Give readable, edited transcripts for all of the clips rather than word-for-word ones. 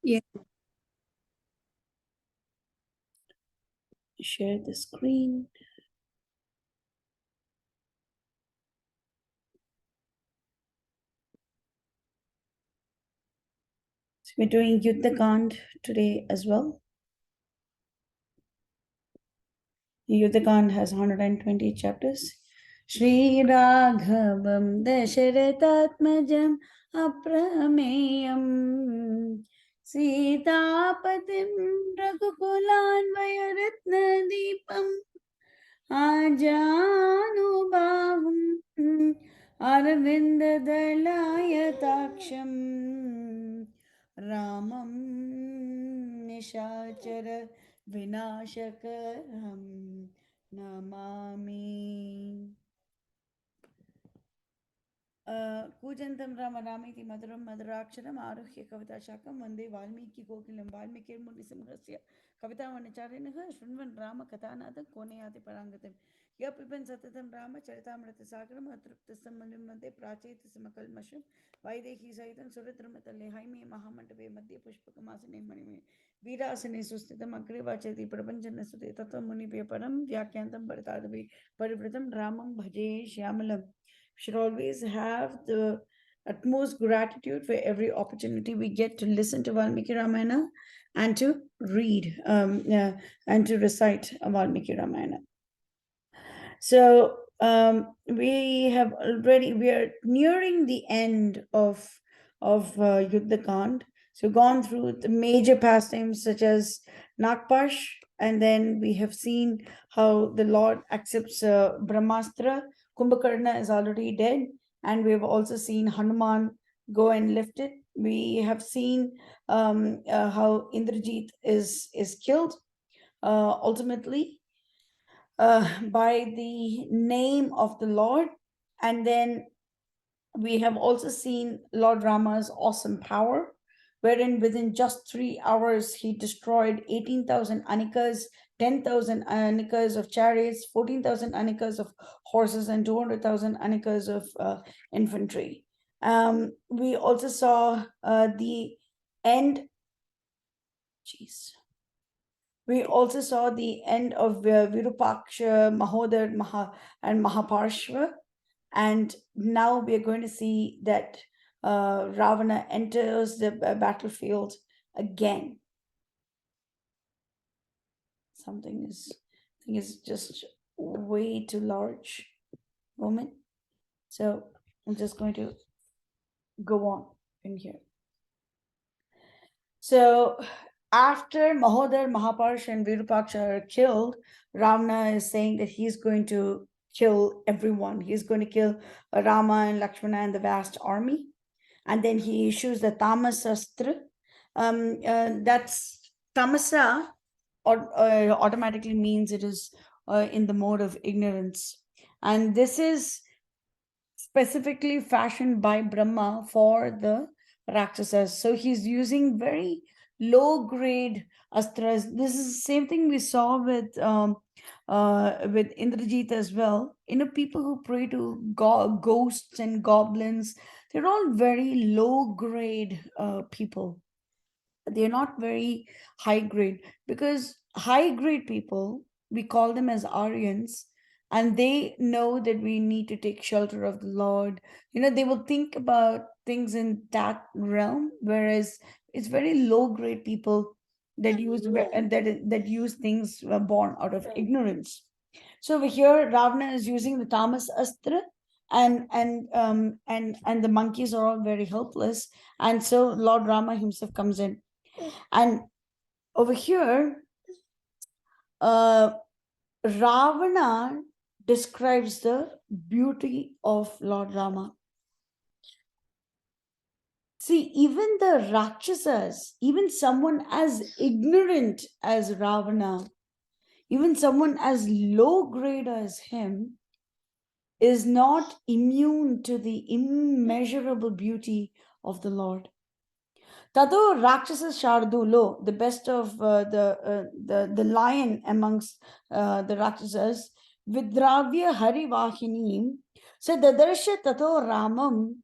Yeah. Share the screen. So we're doing Yuddha Kanda today as well. Yuddha Kanda has 120 chapters. Shri Raghavam Dasharatatmajam Apramayam Sitapatim Raghukulanvayaratna Deepam Ajanubhavam Arvindadalayataksham Ramam Nishachara Vinashakaram Namami. Kujantam Rama Ramiti Madaram Madaraksharam Aruhya Kavita Shakam Vande Valmiki Kokilam Valmikir Munisimhasya Kavita Vanacharinaha Shunvan Rama Kathanada Koneyati Parangatim Yapipan Satatam Rama Charitamrata Sagaram Atrupta Samalimante Pracheti Samakal Masham Vaidehi Saitan Suratramata Lehaimi Mahamantave Madhya Pushpakamasane Manime Virasane Sustitam Agrivachati Prapanjana Sute Tata Muni Param Vyakyantam Bharatadavi Parivritam Ramam Bhaje Shyamalam should always have the utmost gratitude for every opportunity we get to listen to Valmiki Ramayana and to read and to recite Valmiki Ramayana. So we are nearing the end of Yuddha Kand. So gone through the major pastimes such as Nagpash, and then we have seen how the Lord accepts Brahmastra. Kumbhakarna is already dead, and we have also seen Hanuman go and lift it. We have seen how Indrajit is killed ultimately by the name of the Lord. And then we have also seen Lord Rama's awesome power, wherein within just 3 hours he destroyed 18,000 anikas, 10,000 anikas of chariots, 14,000 anikas of horses, and 200,000 anikas of infantry. We also saw the end. Jeez. We also saw the end of Virupaksha, Mahodar, and Mahaparshva. And now we are going to see that Ravana enters the battlefield again. Something is just way too large moment. So I'm just going to go on in here. So after Mahodar, Mahaparsh, and Virupaksha are killed, Ravana is saying that he's going to kill everyone. He's going to kill Rama and Lakshmana and the vast army. And then he issues the Tamasastra. That's Tamasa automatically means it is in the mode of ignorance. And this is specifically fashioned by Brahma for the Rakshasas. So he's using very low grade astras. This is the same thing we saw with Indrajit as well. You know, people who pray to ghosts and goblins, they're all very low grade people. They're not very high grade, because high grade people, we call them as Aryans, and they know that we need to take shelter of the Lord. You know, they will think about things in that realm, whereas it's very low grade people that that use things born out of ignorance. So over here, Ravana is using the Tamas Astra, and the monkeys are all very helpless, and so Lord Rama himself comes in. And over here, Ravana describes the beauty of Lord Rama. See, even the Rakshasas, even someone as ignorant as Ravana, even someone as low grade as him, is not immune to the immeasurable beauty of the Lord. Tado Rakshasa Shardulo, the best of the lion amongst the Rakshasas, Vidravya Harivahinim, said Dadarsha Tato Ramam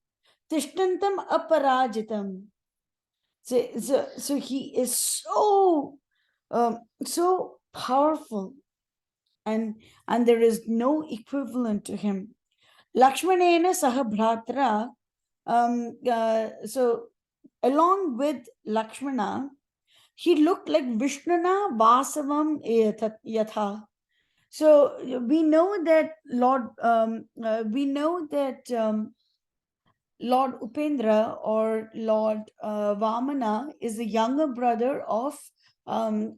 Tishtantam Aparajitam. So he is so powerful, and there is no equivalent to him. Lakshmanena saha bhratra. So along with Lakshmana, he looked like Vishnuna Vasavam Yatha. So we know that Lord Upendra, or Lord Vamana, is the younger brother of Lord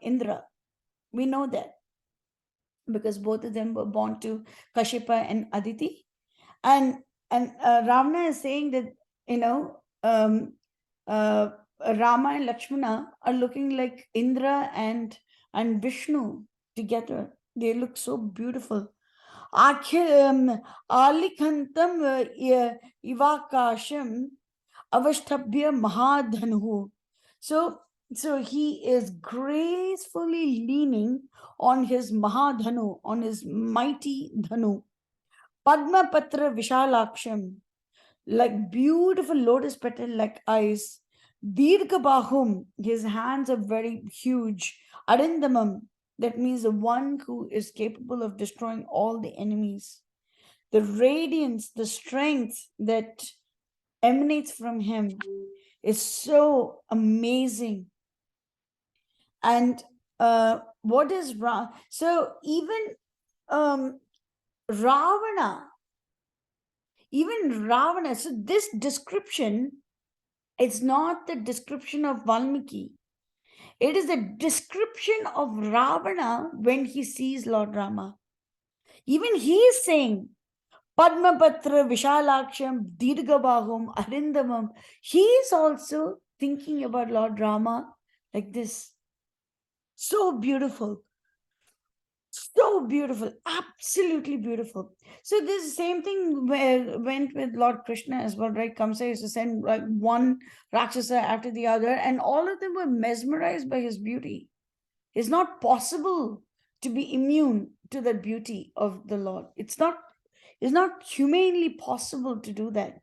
Indra. We know that because both of them were born to Kashyapa and Aditi, and Ravana is saying that, you know, uh, Rama and Lakshmana are looking like Indra and Vishnu together. They look so beautiful. Alikhantam ivakasham avashthabhya mahadhanuhu. So he is gracefully leaning on his mahadhanu, on his mighty dhanu. Padma patra vishalaksham, like beautiful lotus petal like eyes. Dirgabahum, his hands are very huge. Arindamam, that means the one who is capable of destroying all the enemies. The radiance, the strength that emanates from him is so amazing. And what is Ra? So um, Ravana, so this description, it's not the description of Valmiki. It is a description of Ravana when he sees Lord Rama. Even he is saying, Padmapatra, Vishalaksham, Dirgabahum, Arindamam. He is also thinking about Lord Rama like this. So beautiful. So beautiful. Absolutely beautiful. So this same thing went with Lord Krishna as well, right? Kamsa used to send like one Rakshasa after the other, and all of them were mesmerized by his beauty. It's not possible to be immune to the beauty of the Lord. It's not humanly possible to do that.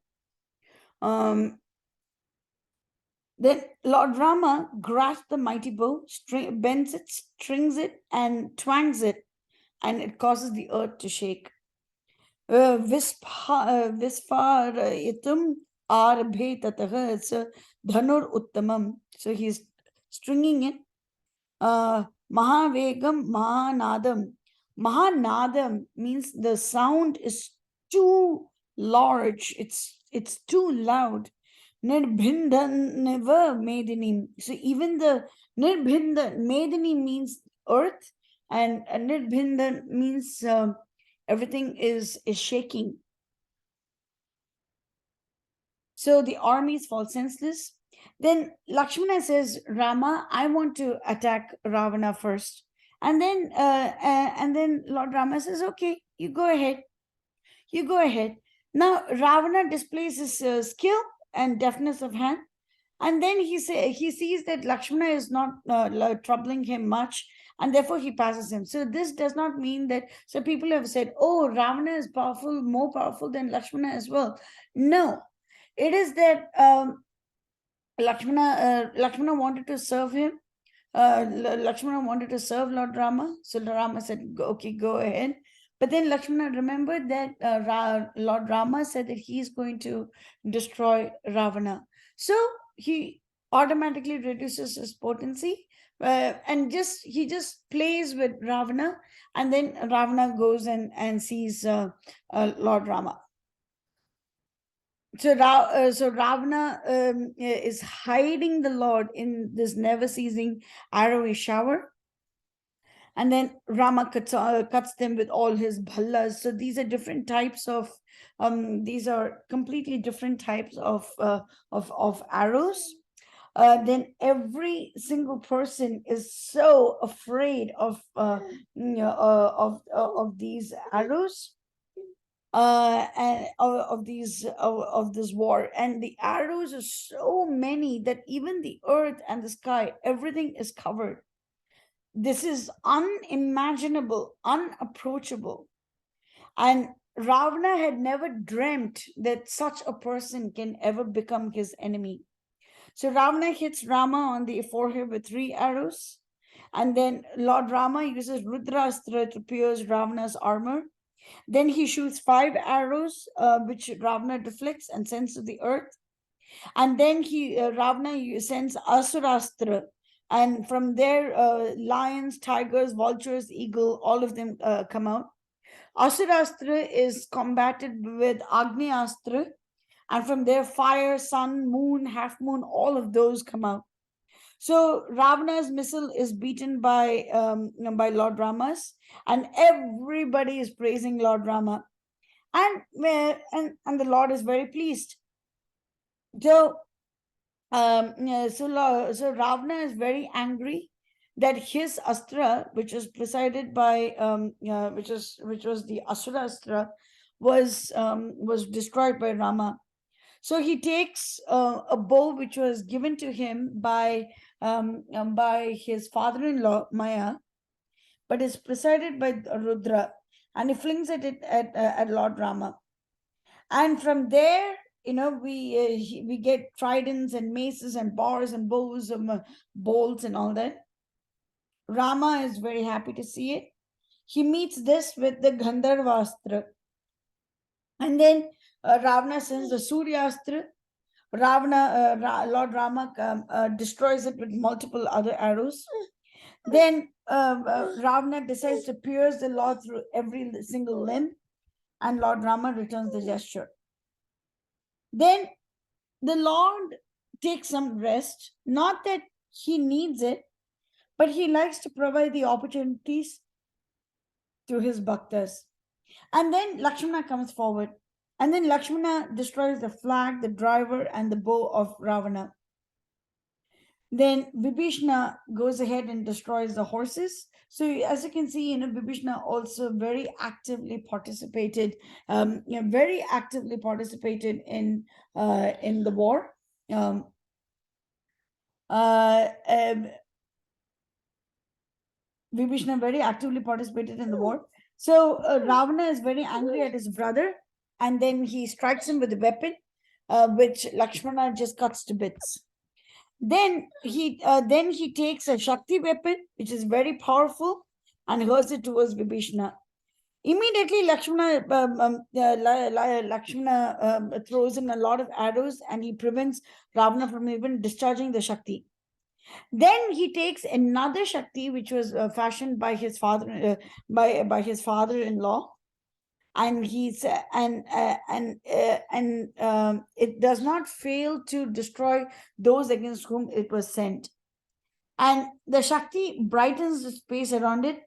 Then Lord Rama grasps the mighty bow, bends it, strings it, and twangs it, and it causes the earth to shake. Vispharayitum arbhe tatah, it's dhanur uttamam. So he's stringing it. Mahavegam Mahanadam. Mahanadam means the sound is too large. It's too loud. Nirbhindaneva Medini. So even the Nirbhindan, Medini means earth, and Nirbhindan means everything is shaking. So the armies fall senseless. Then Lakshmana says, Rama, I want to attack Ravana first. And then Lord Rama says, okay, you go ahead. You go ahead. Now Ravana displays his skill and deftness of hand. And then he sees that Lakshmana is not troubling him much, and therefore he passes him. So this does not mean that. So people have said, "Oh, Ravana is powerful, more powerful than Lakshmana as well." No, it is that Lakshmana wanted to serve him. Lakshmana wanted to serve Lord Rama, so Rama said, "Okay, go ahead." But then Lakshmana remembered that Lord Rama said that he is going to destroy Ravana, so he automatically reduces his potency, and he just plays with Ravana, and then Ravana goes and sees Lord Rama. So Ravana is hiding the Lord in this never-ceasing arrowy shower, and then Rama cuts them with all his bhallas. So these are different types of these are completely different types of arrows. Then every single person is so afraid of these arrows, and of this war, and the arrows are so many that even the earth and the sky, everything is covered. This is unimaginable, unapproachable. And Ravana had never dreamt that such a person can ever become his enemy. So Ravana hits Rama on the forehead with 3 arrows. And then Lord Rama uses Rudrastra to pierce Ravana's armor. Then he shoots 5 arrows, which Ravana deflects and sends to the earth. And then Ravana sends Asurastra. And from there, lions, tigers, vultures, eagle, all of them come out. Asurastra is combated with Agniastra. And from there, fire, sun, moon, half moon, all of those come out. So Ravana's missile is beaten by Lord Rama's, and everybody is praising Lord Rama, and the Lord is very pleased. So so Ravana is very angry that his astra, which was presided by which was the Asura astra, was destroyed by Rama. So he takes a bow which was given to him by his father-in-law Maya, but is presided by Rudra, and he flings it at Lord Rama. And from there, we get tridents and maces and bars and bows and bolts and all that. Rama is very happy to see it. He meets this with the Gandharvastra. And then Ravana sends the Suryastra. Lord Rama destroys it with multiple other arrows. Then Ravana decides to pierce the Lord through every single limb, and Lord Rama returns the gesture. Then the Lord takes some rest, not that he needs it, but he likes to provide the opportunities to his bhaktas. And then Lakshmana comes forward. And then Lakshmana destroys the flag, the driver, and the bow of Ravana. Then Vibhishna goes ahead and destroys the horses. So as you can see, Vibhishna also very actively participated, in the war. Vibhishna very actively participated in the war. So Ravana is very angry at his brother, and then he strikes him with a weapon, which Lakshmana just cuts to bits. Then he takes a Shakti weapon, which is very powerful, and hurls it towards Vibhishna. Immediately, Lakshmana throws in a lot of arrows, and he prevents Ravana from even discharging the Shakti. Then he takes another Shakti, which was fashioned by his father, by his father-in-law, and it does not fail to destroy those against whom it was sent. And the Shakti brightens the space around it.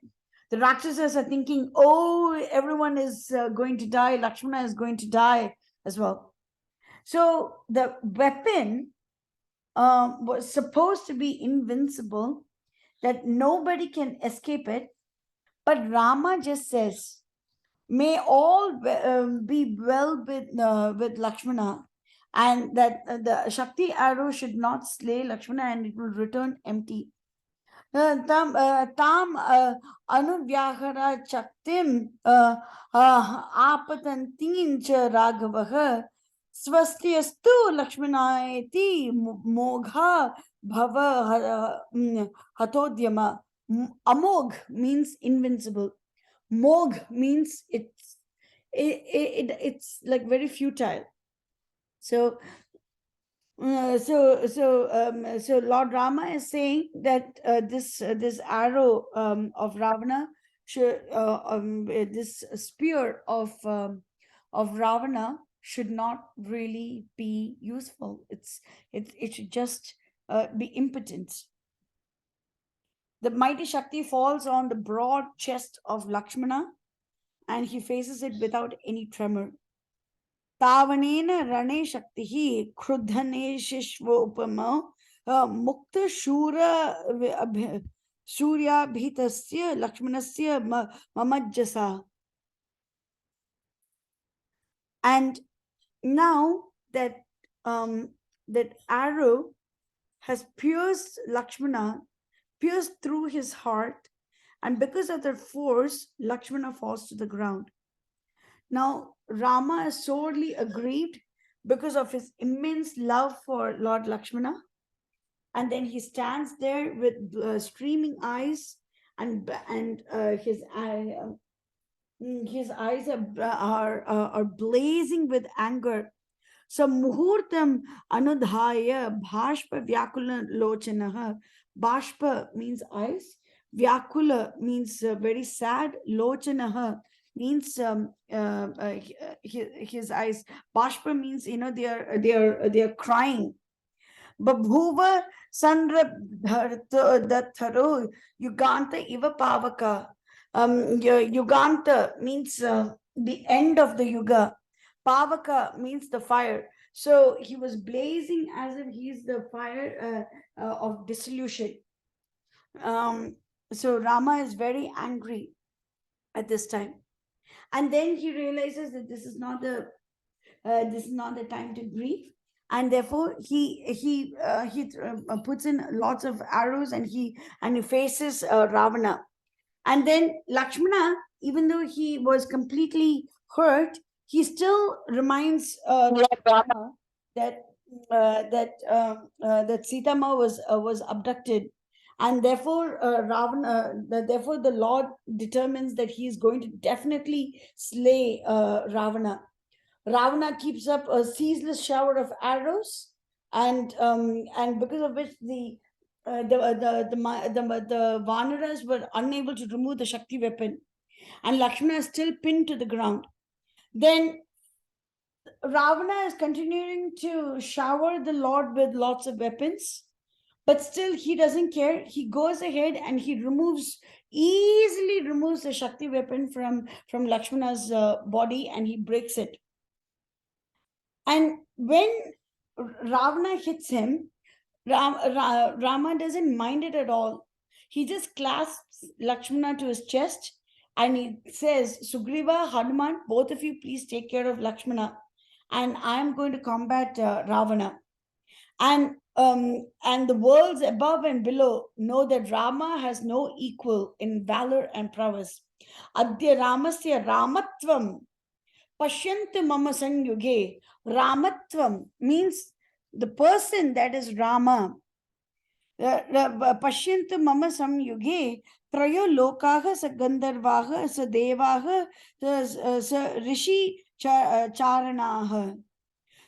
The Rakshasas are thinking, oh, everyone is going to die. Lakshmana is going to die as well. So the weapon was supposed to be invincible, that nobody can escape it. But Rama just says, may all be well with Lakshmana, and that the Shakti arrow should not slay Lakshmana and it will return empty. Tam anuvyahara Shaktim apatantin cha Raghavah swastyastu Lakshmanaiti mogha bhava hatodyama. Amog means invincible. Mog means it's like very futile. So Lord Rama is saying that this arrow of Ravana this spear of Ravana should not really be useful. It should just be impotent. The mighty Shakti falls on the broad chest of Lakshmana, and he faces it without any tremor. Tavanena rane Shaktihi krudhaneshishvopama mukta surya bhitasya Lakshmanasya mamajjasa. And now that that arrow has pierced Lakshmana, pierced through his heart, and because of that force, Lakshmana falls to the ground. Now, Rama is sorely aggrieved because of his immense love for Lord Lakshmana. And then he stands there with streaming eyes, and his eyes are blazing with anger. So muhurtam anudhaya bhashpa vyakula lochanaha. Bhashpa means eyes. Vyakula means very sad. Lochanaha means his eyes. Bhashpa means, they are crying. Babhuva Sandrabdhatharo Yuganta Iva Pavaka. Yuganta means the end of the Yuga. Pavaka means the fire. So he was blazing as if he's the fire of dissolution. So Rama is very angry at this time. And then he realizes that this is not the time to grieve, and therefore he puts in lots of arrows, and he faces Ravana. And then Lakshmana, even though he was completely hurt, he still reminds Lord Rama that that Sitama was abducted, and therefore therefore the Lord determines that he is going to definitely slay Ravana. Ravana keeps up a ceaseless shower of arrows, and because of which the Vanaras were unable to remove the Shakti weapon, and Lakshmana is still pinned to the ground. Then Ravana is continuing to shower the Lord with lots of weapons, but still he doesn't care. He goes ahead and he easily removes the Shakti weapon from Lakshmana's body, and he breaks it. And when Ravana hits him, Rama doesn't mind it at all. He just clasps Lakshmana to his chest, and he says, Sugriva, Hanuman, both of you please take care of Lakshmana, and I'm going to combat Ravana. And the worlds above and below know that Rama has no equal in valor and prowess. Adya Ramasya Ramatvam Pashyantu Mama Sanyuge. Ramatvam means the person that is Rama. Pashyantu Mama Samyuge. Trayo Lokaha sa Gandharvaha sa Devaha sa Rishi Charanaha.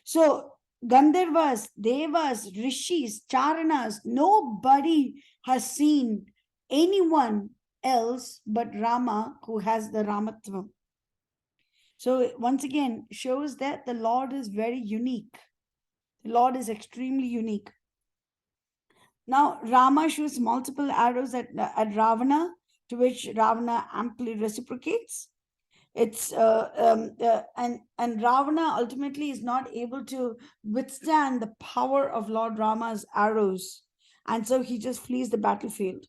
So Gandharvas, Devas, Rishis, Charanas, nobody has seen anyone else but Rama who has the Ramatvam. So once again, shows that the Lord is very unique. The Lord is extremely unique. Now, Rama shoots multiple arrows at Ravana, to which Ravana amply reciprocates. It's and Ravana ultimately is not able to withstand the power of Lord Rama's arrows, and so he just flees the battlefield.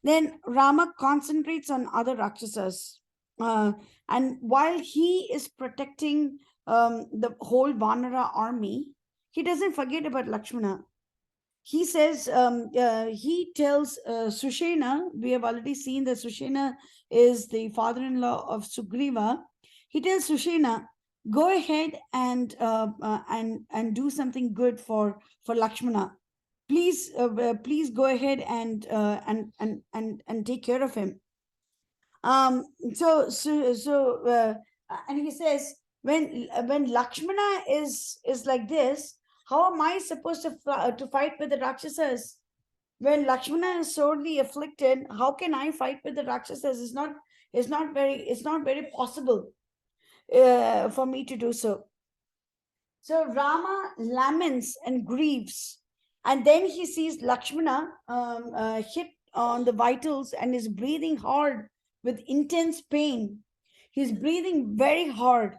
Then Rama concentrates on other Rakshasas. And while he is protecting the whole Vanara army, he doesn't forget about Lakshmana. He says, he tells Sushena, we have already seen that Sushena is the father-in-law of Sugriva. He tells Sushena, go ahead and do something good for Lakshmana. Please go ahead and take care of him. And he says, when Lakshmana is like this, how am I supposed to fight with the Rakshasas? When Lakshmana is sorely afflicted, how can I fight with the Rakshasas? It's not very possible for me to do so. So Rama laments and grieves, and then he sees Lakshmana hit on the vitals and is breathing hard with intense pain. He's breathing very hard.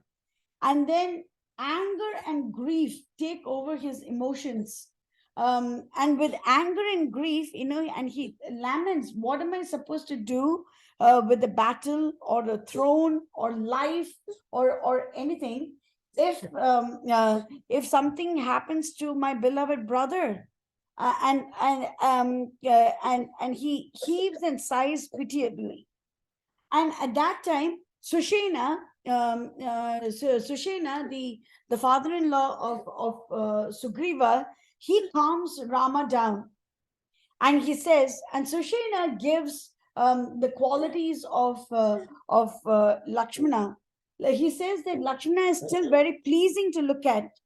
And then anger and grief take over his emotions. And with anger and grief, and he laments, what am I supposed to do with the battle or the throne or life or anything if something happens to my beloved brother? And he heaves and sighs pitiably. And at that time, Sushena Sushena, the father-in-law of Sugriva, he calms Rama down, and he says, and Sushena gives the qualities of Lakshmana. Like, he says that Lakshmana is still very pleasing to look at,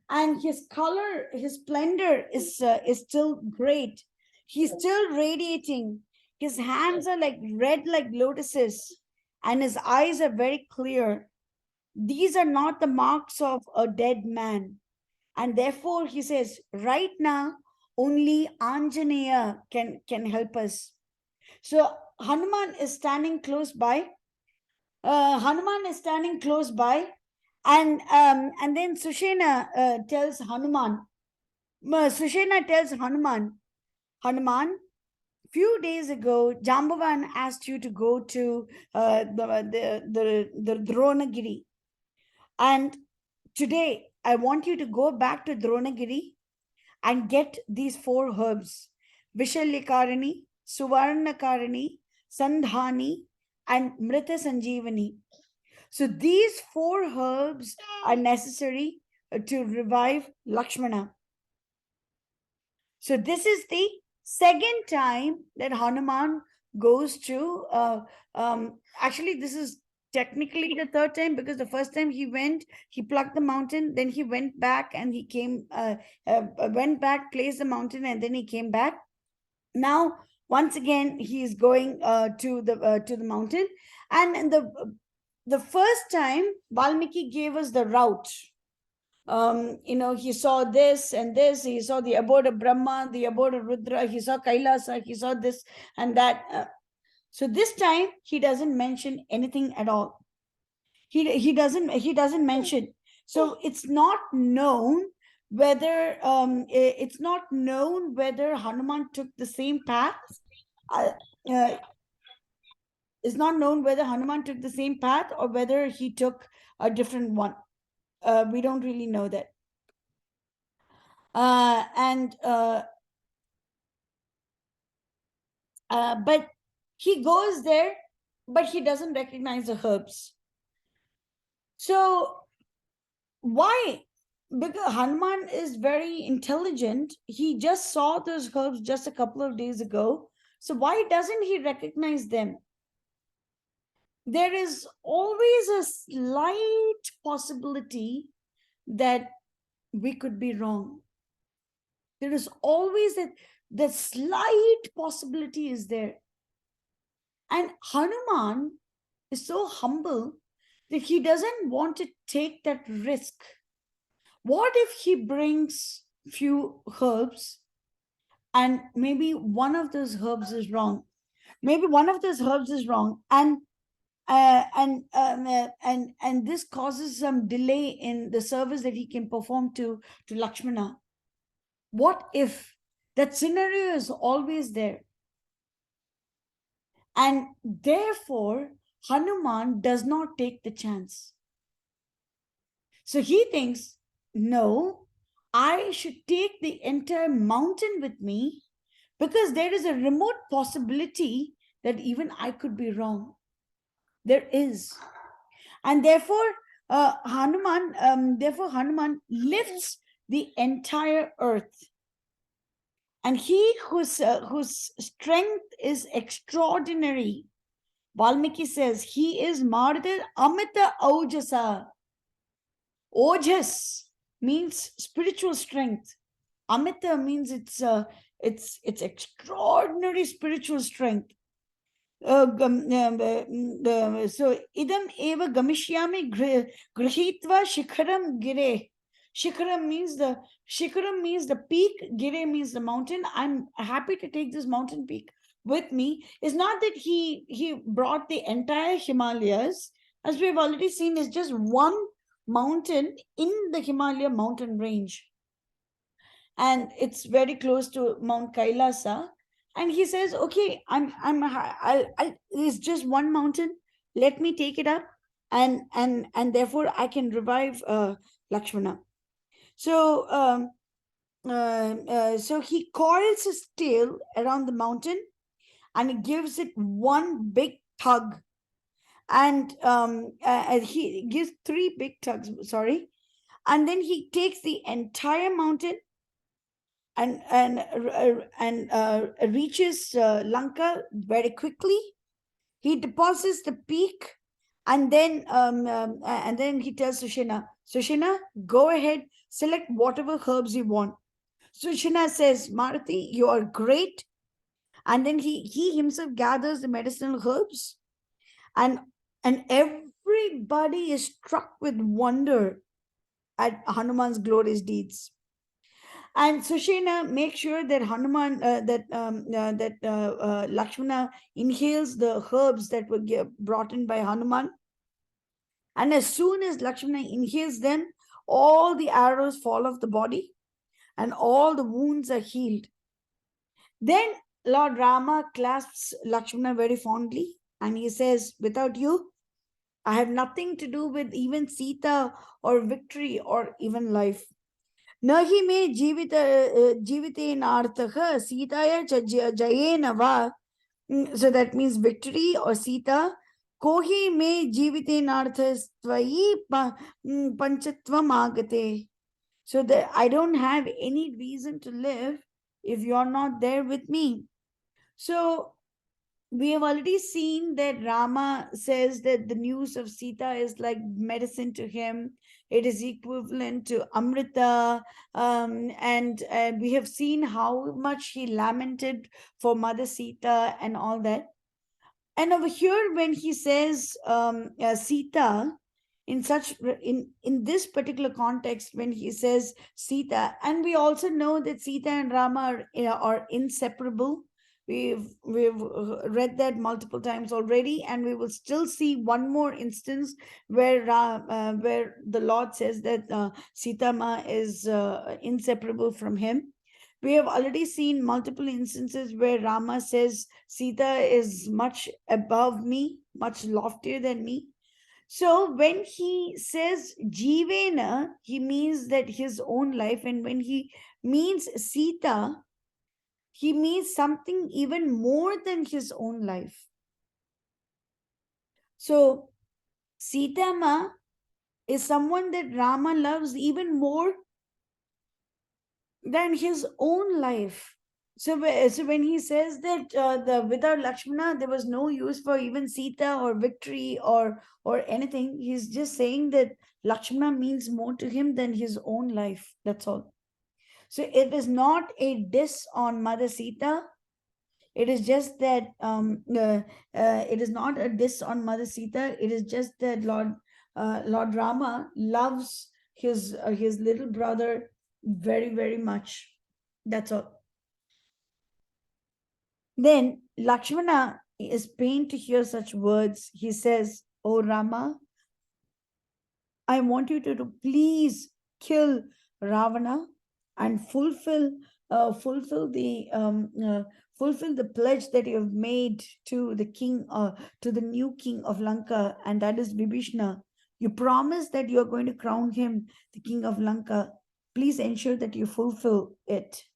and his color, his splendor is still great. He's still radiating. His hands are like red like lotuses, and his eyes are very clear. These are not the marks of a dead man. And therefore, he says, right now, only Anjaneya can help us. So Hanuman is standing close by. Hanuman is standing close by, and then Sushena tells Hanuman. Sushena tells Hanuman, Hanuman, few days ago, Jambavan asked you to go to the Dronagiri, and today I want you to go back to Dronagiri and get these 4 herbs: Vishalyakarani, Suvarnakarani, Sandhani, and Mrita Sanjeevani. So these 4 herbs are necessary to revive Lakshmana. So this is the second time that Hanuman goes to, actually this is technically the third time, because the first time he went, he plucked the mountain, then he went back and he came, went back, placed the mountain, and then he came back. Now, once again, he is going to the mountain, and the first time Valmiki gave us the route. He saw this and this, he saw the abode of Brahma, the abode of Rudra, he saw Kailasa, he saw this and that. So this time he doesn't mention anything at all. He doesn't mention. So it's not known whether Hanuman took the same path. It's not known whether Hanuman took the same path or whether he took a different one. We don't really know that. But he goes there, but he doesn't recognize the herbs. So why? Because Hanuman is very intelligent. He just saw those herbs just a couple of days ago. So why doesn't he recognize them? There is always a slight possibility that we could be wrong. There is always that slight possibility is there. And Hanuman is so humble that he doesn't want to take that risk. What if he brings few herbs and maybe one of those herbs is wrong? Maybe one of those herbs is wrong, and this causes some delay in the service that he can perform to Lakshmana. What if that scenario is always there? And therefore, Hanuman does not take the chance. So he thinks, no, I should take the entire mountain with me, because there is a remote possibility that even I could be wrong. There is. And therefore, Hanuman lifts the entire earth. And he whose strength is extraordinary, Valmiki says, he is Mardar Amita Ojasa. Ojas means spiritual strength. Amita means it's extraordinary spiritual strength. So idam eva gamishyami grihitva shikharam gire. Shikharam means the peak, gire means the mountain. I'm happy to take this mountain peak with me. It's not that he brought the entire Himalayas, as we've already seen, is just one mountain in the Himalaya mountain range, and it's very close to Mount Kailasa. And he says, okay, it's just one mountain, let me take it up, and therefore I can revive Lakshmana. So so he coils his tail around the mountain and he gives it one big tug, and he gives 3 big tugs, sorry, and then he takes the entire mountain and reaches Lanka very quickly. He deposits the peak, and then he tells Sushena, go ahead, select whatever herbs you want. Sushena says, Marathi, you are great. And then he himself gathers the medicinal herbs, and everybody is struck with wonder at Hanuman's glorious deeds. And Sushena makes sure that Lakshmana inhales the herbs that were brought in by Hanuman. And as soon as Lakshmana inhales them, all the arrows fall off the body and all the wounds are healed. Then Lord Rama clasps Lakshmana very fondly and he says, without you, I have nothing to do with even Sita or victory or even life. Nahi me jivite nartha Sitaya jayena va. So that means victory or Sita. Kohi me jivite nartha tvayi panchatvam agate. So that I don't have any reason to live if you're not there with me. So we have already seen that Rama says that the news of Sita is like medicine to him. It is equivalent to Amrita. And we have seen how much he lamented for Mother Sita and all that. And over here, when he says Sita, in this particular context, when he says Sita, and we also know that Sita and Rama are inseparable. We've read that multiple times already, and we will still see one more instance where the Lord says that Sita Ma is inseparable from him. We have already seen multiple instances where Rama says Sita is much above me, much loftier than me. So when he says Jivena, he means that his own life, and when he means Sita, he means something even more than his own life. So Sita Ma is someone that Rama loves even more than his own life. So when he says that without Lakshmana there was no use for even Sita or victory or anything, he's just saying that Lakshmana means more to him than his own life. That's all. So it is not a diss on Mother Sita. It is just that it is not a diss on Mother Sita. It is just that Lord Rama loves his little brother very, very much. That's all. Then Lakshmana is pained to hear such words. He says, "Oh Rama, I want you to please kill Ravana and fulfill the pledge that you have made to the king, to the new king of Lanka, and that is Vibhishna. You promise that you are going to crown him the king of Lanka. Please ensure that you fulfill it."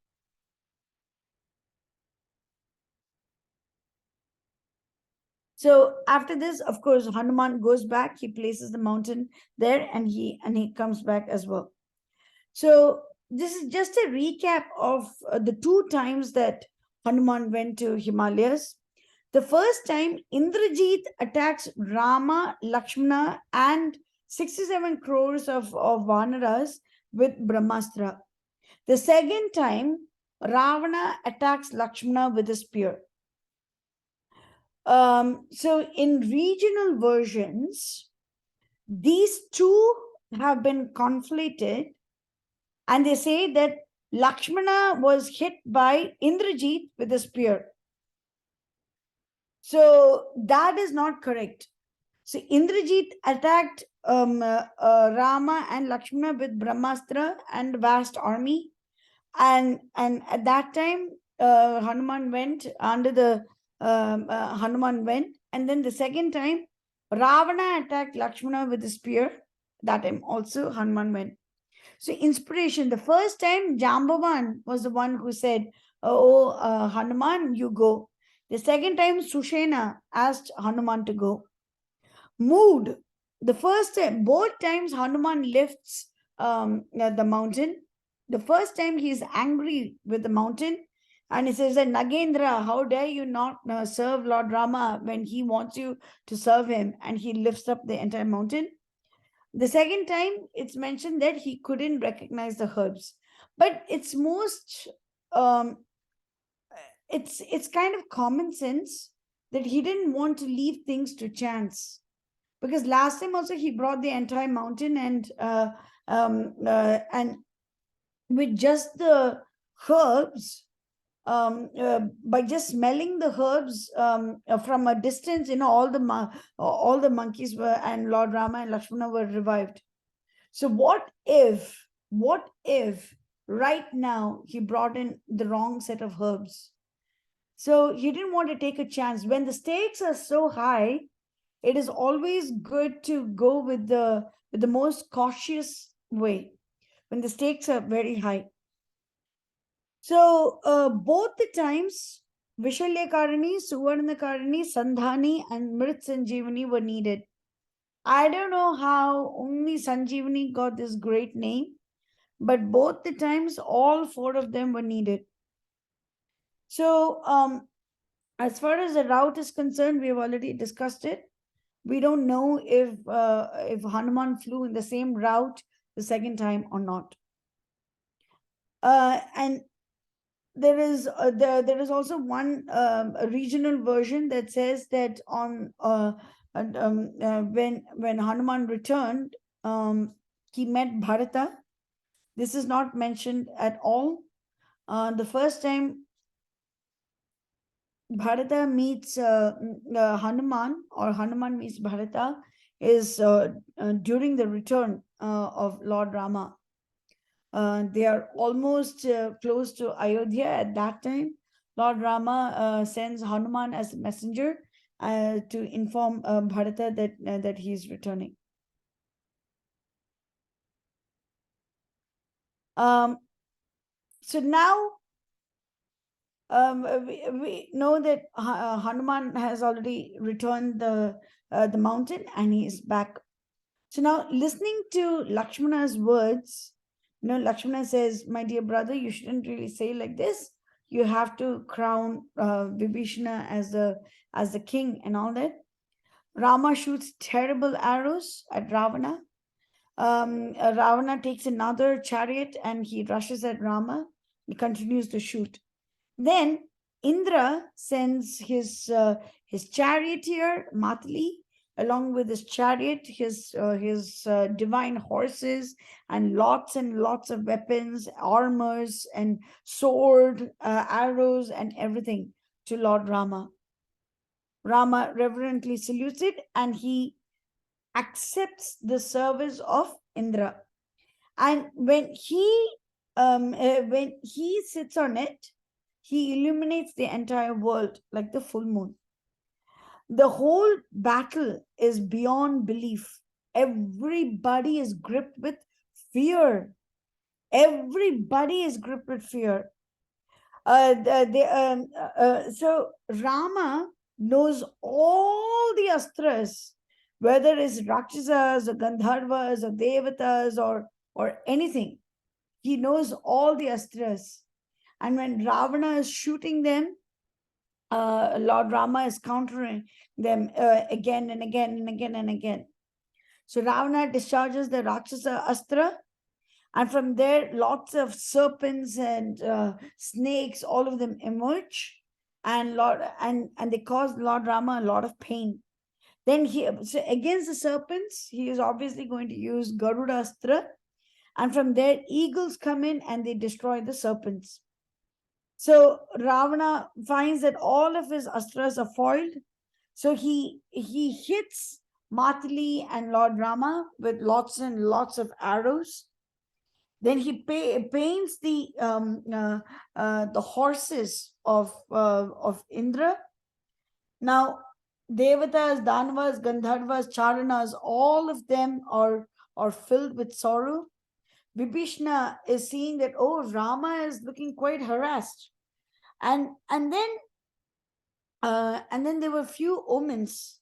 So after this, of course, Hanuman goes back. He places the mountain there, and he comes back as well. So this is just a recap of the 2 times that Hanuman went to Himalayas. The first time, Indrajit attacks Rama, Lakshmana, and 67 crores of Vanaras with Brahmastra. The second time, Ravana attacks Lakshmana with a spear. So in regional versions, these two have been conflated, and they say that Lakshmana was hit by Indrajit with a spear. So that is not correct. So Indrajit attacked Rama and Lakshmana with Brahmastra and vast army, and at that time Hanuman went under the Hanuman went, and then the second time Ravana attacked Lakshmana with a spear. That time also Hanuman went. So inspiration, the first time Jambavan was the one who said, "Oh, Hanuman, you go." The second time Sushena asked Hanuman to go. mood. The first time, both times Hanuman lifts the mountain. The first time he is angry with the mountain, and he says that Nagendra, how dare you not serve Lord Rama when he wants you to serve him, and he lifts up the entire mountain. The second time, it's mentioned that he couldn't recognize the herbs, but it's most um, it's kind of common sense that he didn't want to leave things to chance, because last time also he brought the entire mountain, and with just the herbs, by just smelling the herbs from a distance, all the monkeys were, and Lord Rama and Lakshmana were revived. So what if right now he brought in the wrong set of herbs? So he didn't want to take a chance. When the stakes are so high, it is always good to go with the most cautious way when the stakes are very high. So both the times, Vishalyakarani, Suvarnakarani, Sandhani, and Mrit Sanjeevani were needed. I don't know how only Sanjeevani got this great name, but both the times, all four of them were needed. So as far as the route is concerned, we have already discussed it. We don't know if Hanuman flew in the same route the second time or not. And there is also one a regional version that says that when Hanuman returned, he met Bharata. This is not mentioned at all. The first time Bharata meets Hanuman, or Hanuman meets Bharata, is during the return of Lord Rama. They are almost close to Ayodhya at that time. Lord Rama sends Hanuman as a messenger to inform Bharata that he is returning. So now we know that Hanuman has already returned the mountain and he is back. So now, listening to Lakshmana's words, Lakshmana says, "My dear brother, you shouldn't really say like this. You have to crown Vibhishana as the king and all that." Rama shoots terrible arrows at Ravana. Ravana takes another chariot and he rushes at Rama. He continues to shoot. Then Indra sends his charioteer Matli, along with his chariot, his divine horses, and lots of weapons, armors, and sword, arrows, and everything to Lord Rama. Rama reverently salutes it, and he accepts the service of Indra. And when he sits on it, he illuminates the entire world like the full moon. The whole battle is beyond belief. Everybody is gripped with fear. Everybody is gripped with fear. So Rama knows all the astras, whether it's Rakshasas or Gandharvas or Devatas or anything. He knows all the astras. And when Ravana is shooting them, Lord Rama is countering them again and again and again and again. So Ravana discharges the Rakshasa Astra, and from there, lots of serpents and snakes, all of them emerge, and they cause Lord Rama a lot of pain. Then so against the serpents, he is obviously going to use Garuda Astra, and from there, eagles come in and they destroy the serpents. So Ravana finds that all of his astras are foiled. So he hits Matali and Lord Rama with lots and lots of arrows. Then he paints the horses of Indra. Now, Devatas, Danavas, Gandharvas, Charanas, all of them are filled with sorrow. Vibhishana is seeing that, oh, Rama is looking quite harassed. And then there were few omens.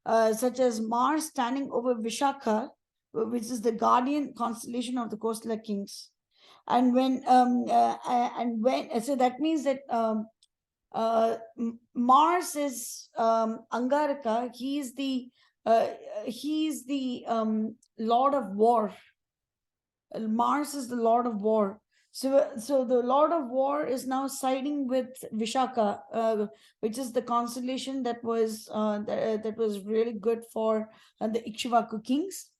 such as Mars standing over Vishaka, which is the guardian constellation of the coastal kings. And when so that means that Mars is Angaraka. Uh, he is the Lord of War. Mars is the Lord of War. So the Lord of War is now siding with Vishaka, which is the constellation that was really good for the Ikshvaku kings.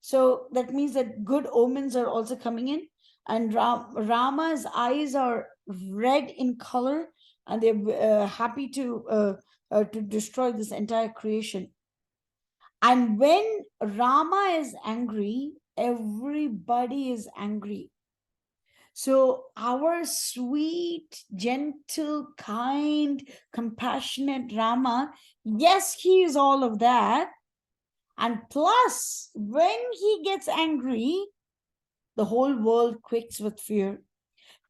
So that means that good omens are also coming in, and Rama's eyes are red in color, and they're happy to destroy this entire creation. And when Rama is angry, everybody is angry. So our sweet, gentle, kind, compassionate Rama, yes, he is all of that. And plus, when he gets angry, the whole world quakes with fear.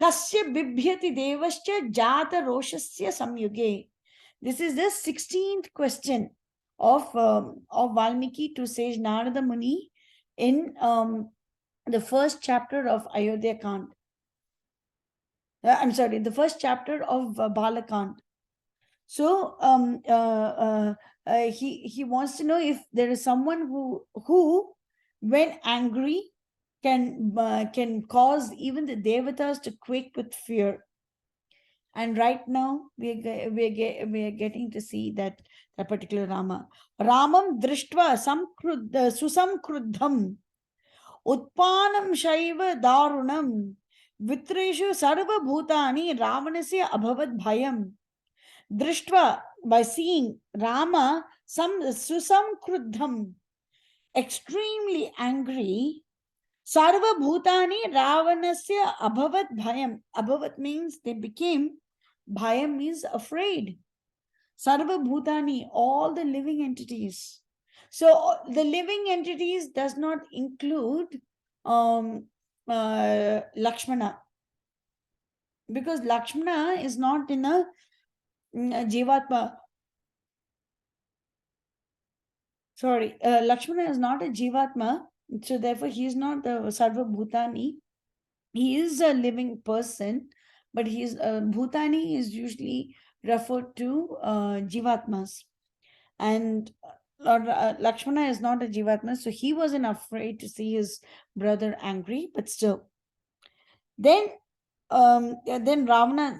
Kasya bibhyati devascha jata roshasya samyuge. This is the 16th question of Valmiki to sage Narada Muni in the first chapter of Ayodhya Kanda. I'm sorry, the first chapter of Balakand. So he wants to know if there is someone who when angry, can cause even the devatas to quake with fear. And right now we are getting to see that particular Rama. Ramam drishtva susamkruddham utpanam shaiva darunam vitreshu sarva bhutani ravanasya abhavad bhayam. Drishtva, by seeing Rama, susamkruddham, extremely angry. Sarva bhutani ravanasya abhavat bhayam. Abhavat means they became, bhayam means afraid. Sarva bhutani, all the living entities. So the living entities does not include Lakshmana, because Lakshmana is not in a Jivatma. Sorry, Lakshmana is not a Jivatma, so therefore he is not the Sarva Bhutani. He is a living person, but his Bhutani is usually referred to Jivatmas. And Lord Lakshmana is not a Jivatma, so he wasn't afraid to see his brother angry, but still. Then Ravana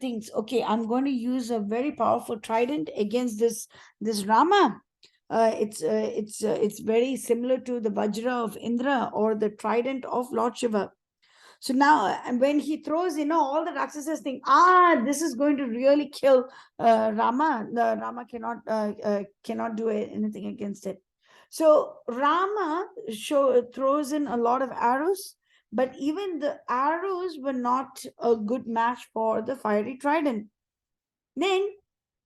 thinks, okay, I'm going to use a very powerful trident against this Rama. It's very similar to the Vajra of Indra or the trident of Lord Shiva. So now, and when he throws, all the Rakshasas think, this is going to really kill Rama. The Rama cannot do anything against it. So Rama throws in a lot of arrows, but even the arrows were not a good match for the fiery trident. Then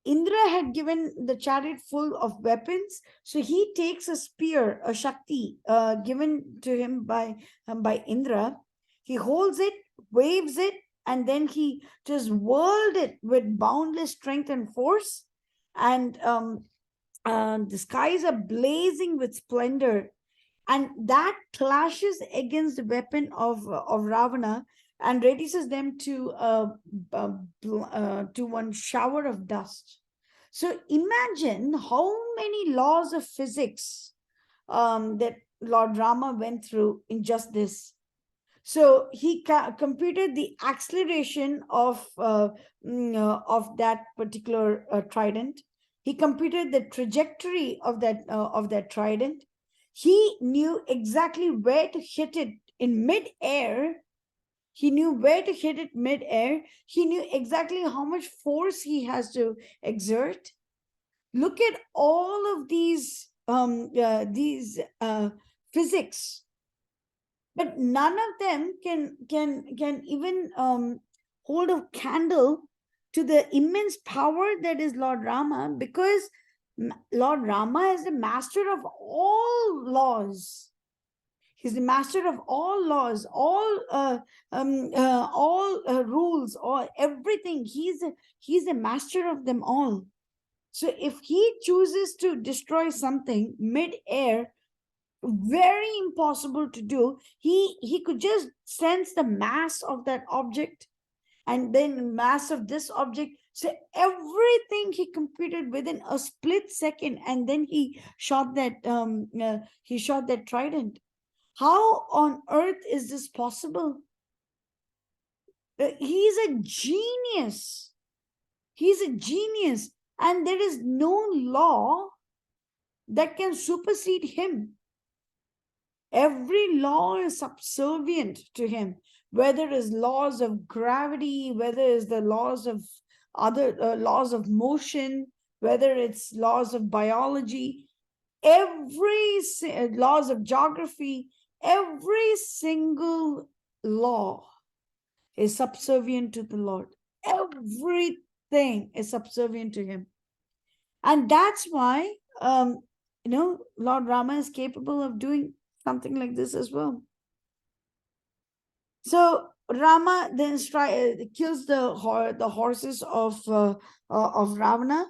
Indra had given the chariot full of weapons, so he takes a spear, a Shakti, given to him by Indra. He holds it, waves it, and then he just whirled it with boundless strength and force. And the skies are blazing with splendor, and that clashes against the weapon of Ravana and reduces them to one shower of dust. So imagine how many laws of physics that Lord Rama went through in just this. So he computed the acceleration of that particular trident. He computed the trajectory of that trident. He knew exactly where to hit it in mid-air. He knew where to hit it mid-air. He knew exactly how much force he has to exert. Look at all of these physics, but none of them can even hold a candle to the immense power that is Lord Rama, because Lord Rama is the master of all laws. He's the master of all laws, all rules, all everything. He's a master of them all. So if he chooses to destroy something mid-air, very impossible to do, he could just sense the mass of that object and then mass of this object. So everything he computed within a split second, and then he shot that trident. How on earth is this possible? He's a genius. He's a genius, and there is no law that can supersede him. Every law is subservient to him, whether it is laws of gravity, whether it's the laws of other laws of motion, whether it's laws of biology, laws of geography, every single law is subservient to the Lord. Everything is subservient to him. And that's why, Lord Rama is capable of doing something like this as well. So Rama then kills the horses of Ravana,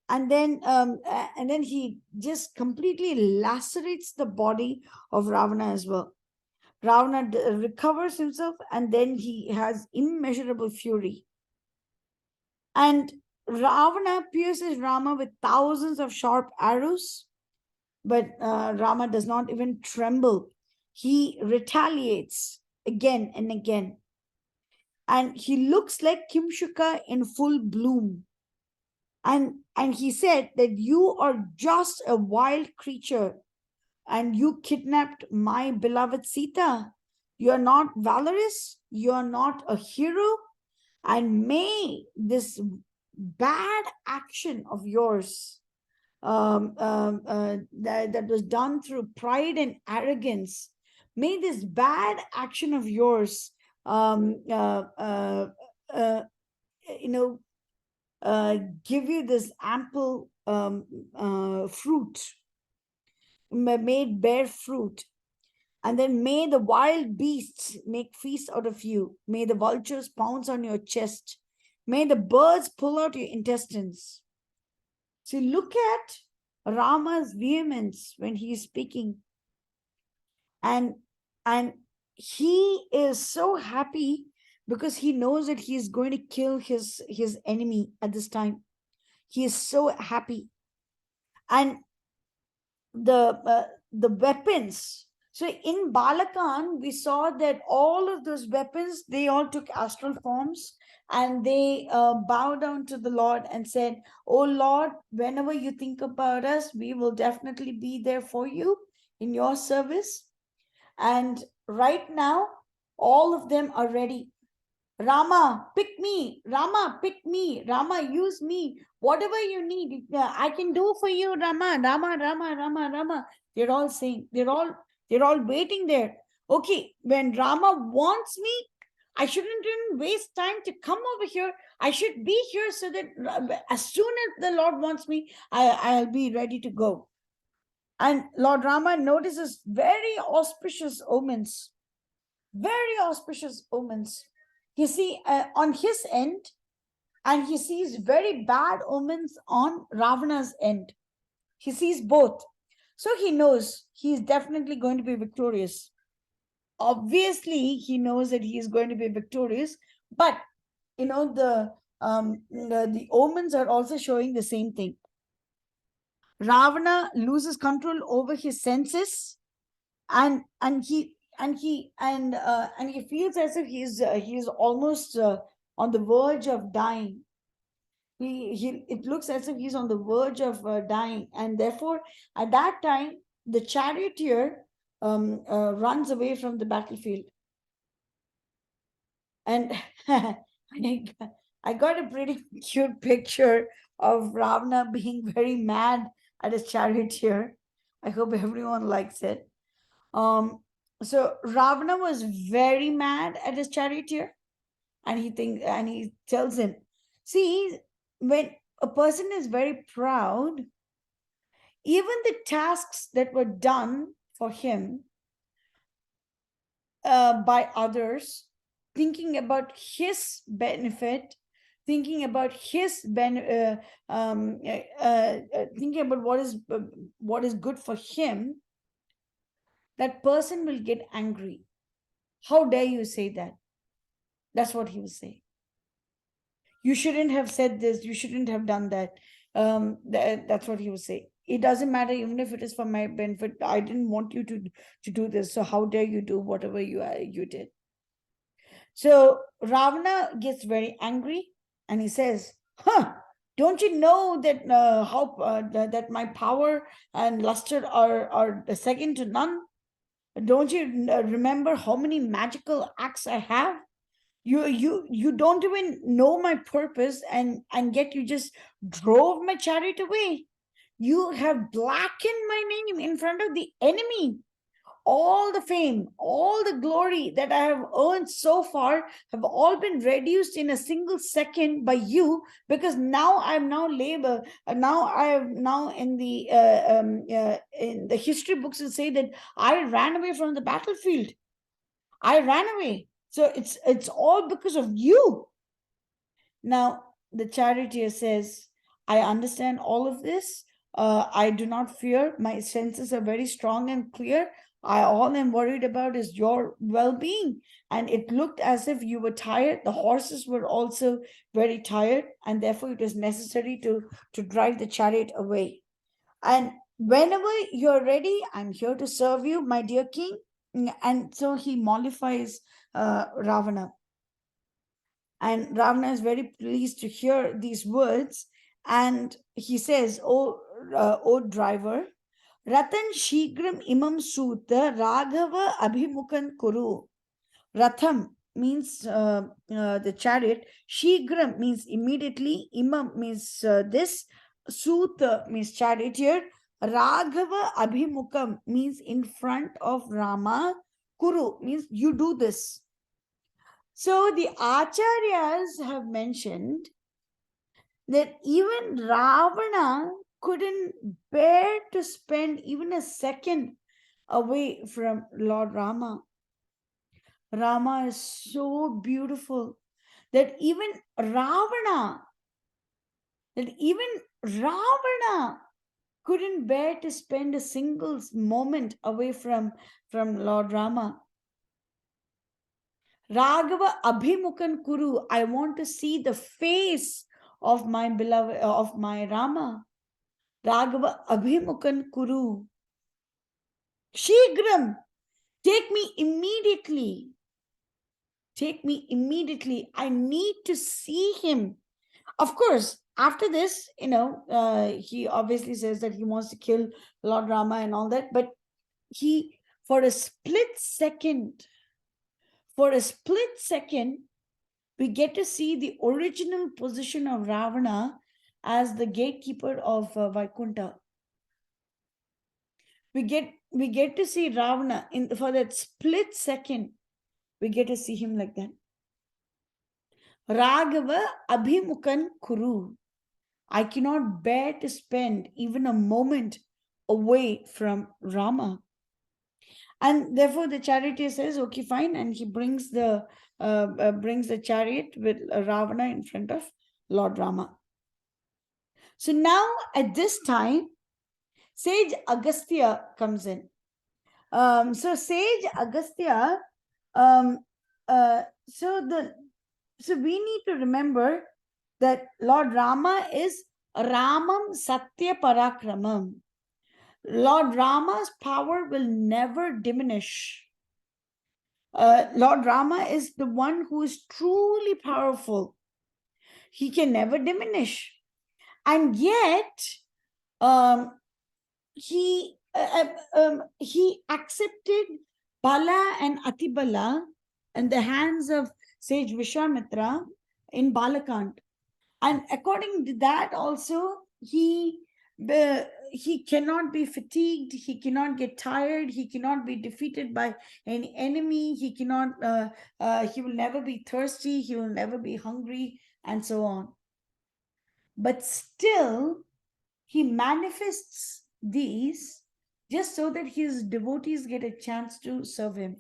and then he just completely lacerates the body of Ravana as well. Ravana recovers himself, and then he has immeasurable fury. And Ravana pierces Rama with thousands of sharp arrows, but Rama does not even tremble. He retaliates again and again. And he looks like Kimshuka in full bloom. And he said that you are just a wild creature and you kidnapped my beloved Sita. You are not valorous. You are not a hero. And may this bad action of yours that was done through pride and arrogance, may this bad action of yours give you this ample fruit, made bear fruit. And then may the wild beasts make feast out of you. May the vultures pounce on your chest. May the birds pull out your intestines. So look at Rama's vehemence when he is speaking. And he is so happy because he knows that he is going to kill his enemy at this time. He is so happy. And the weapons. So in Balakan, we saw that all of those weapons, they all took astral forms, and they bowed down to the Lord and said, "Oh Lord, whenever you think about us, we will definitely be there for you in your service." And right now, all of them are ready. Rama, pick me. Rama, pick me. Rama, use me. Whatever you need, I can do for you, Rama. Rama, Rama, Rama, Rama. They're all saying, they're all waiting there. Okay, when Rama wants me, I shouldn't even waste time to come over here. I should be here so that as soon as the Lord wants me, I'll be ready to go. And Lord Rama notices very auspicious omens. Very auspicious omens. You see, on his end, and he sees very bad omens on Ravana's end. He sees both. So he knows he is definitely going to be victorious. Obviously, he knows that he is going to be victorious, but the omens are also showing the same thing. Ravana loses control over his senses, and he feels as if he's almost on the verge of dying. It looks as if he's on the verge of dying, and therefore at that time the charioteer runs away from the battlefield. And I got a pretty cute picture of Ravana being very mad at his charioteer. I hope everyone likes it. So Ravana was very mad at his charioteer, and he tells him, see, when a person is very proud, even the tasks that were done for him by others, thinking about his benefit, thinking about his thinking about what is good for him, that person will get angry. How dare you say that? That's what he will say. You shouldn't have said this. You shouldn't have done that. That's what he will say. It doesn't matter, even if it is for my benefit. I didn't want you to do this. So how dare you do whatever you did? So Ravana gets very angry and he says, "Huh? Don't you know that that my power and luster are second to none? Don't you remember how many magical acts I have? You don't even know my purpose, and yet you just drove my chariot away. You have blackened my name in front of the enemy. All the fame, all the glory that I have earned so far have all been reduced in a single second by you, because now I'm now labor. Now I have now in the history books will say that I ran away from the battlefield. I ran away. So it's all because of you. Now, the charioteer says, I understand all of this. I do not fear. My senses are very strong and clear. All I'm worried about is your well being. And it looked as if you were tired. The horses were also very tired. And therefore, it was necessary to drive the chariot away. And whenever you're ready, I'm here to serve you, my dear king. And so he mollifies Ravana. And Ravana is very pleased to hear these words. And he says, O driver, Ratan Shigram Imam Suta Raghava Abhimukan Kuru. Ratham means the chariot. Shigram means immediately. Imam means this. Suta means charioteer. Raghava Abhimukam means in front of Rama. Kuru means you do this. So the acharyas have mentioned that even Ravana couldn't bear to spend even a second away from Lord Rama. Rama is so beautiful that even Ravana, that even Ravana couldn't bear to spend a single moment away from Lord Rama. Raghava Abhimukan Kuru. I want to see the face of my beloved, of my Rama. Raghava Abhimukan Kuru. Shigram. Take me immediately. Take me immediately. I need to see him. Of course, after this, he obviously says that he wants to kill Lord Rama and all that, but he, for a split second, we get to see the original position of Ravana as the gatekeeper of Vaikunta. We get to see Ravana for that split second. We get to see him like that. Raghava Abhimukan Kuru. I cannot bear to spend even a moment away from Rama. And therefore the charioteer says, okay, fine. And he brings the chariot with Ravana in front of Lord Rama. So now at this time, Sage Agastya comes in. So Sage Agastya, so we need to remember that Lord Rama is Ramam Satya Parakramam. Lord Rama's power will never diminish. Lord Rama is the one who is truly powerful. He can never diminish. And yet, he accepted Bala and Atibala in the hands of sage Vishwamitra in Balakand. And according to that also, he cannot be fatigued, he cannot get tired, he cannot be defeated by any enemy, he will never be thirsty, he will never be hungry, and so on. But still, he manifests these just so that his devotees get a chance to serve him.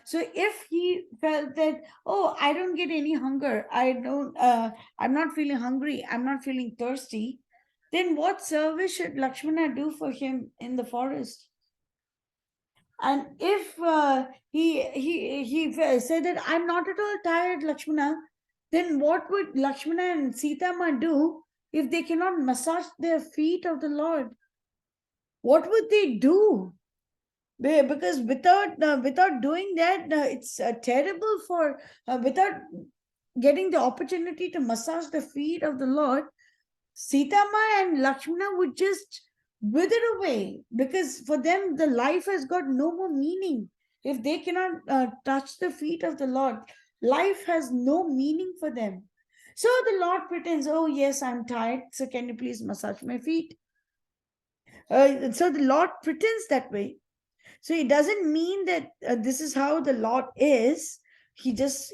So if he felt that, oh, I don't get any hunger, I'm not feeling hungry, I'm not feeling thirsty, then what service should Lakshmana do for him in the forest? And if he said that I'm not at all tired, Lakshmana, then what would Lakshmana and Sita Ma do if they cannot massage their feet of the Lord? What would they do? Because without doing that, it's terrible for without getting the opportunity to massage the feet of the Lord, Sitama and Lakshmana would just wither away, because for them the life has got no more meaning. If they cannot touch the feet of the Lord, life has no meaning for them. So the Lord pretends, oh yes, I'm tired, so can you please massage my feet? So the Lord pretends that way. So it doesn't mean that this is how the Lord is. He just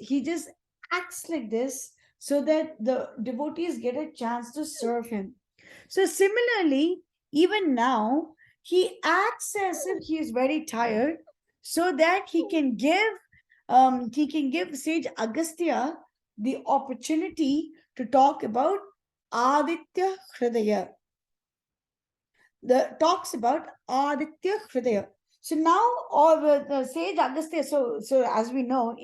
acts like this so that the devotees get a chance to serve him. So similarly, even now, he acts as if he is very tired, so that he can give sage Agastya the opportunity to talk about Aditya Hridaya. The talks about Aditya Hridaya. So now, or the sage Agastya. So as we know,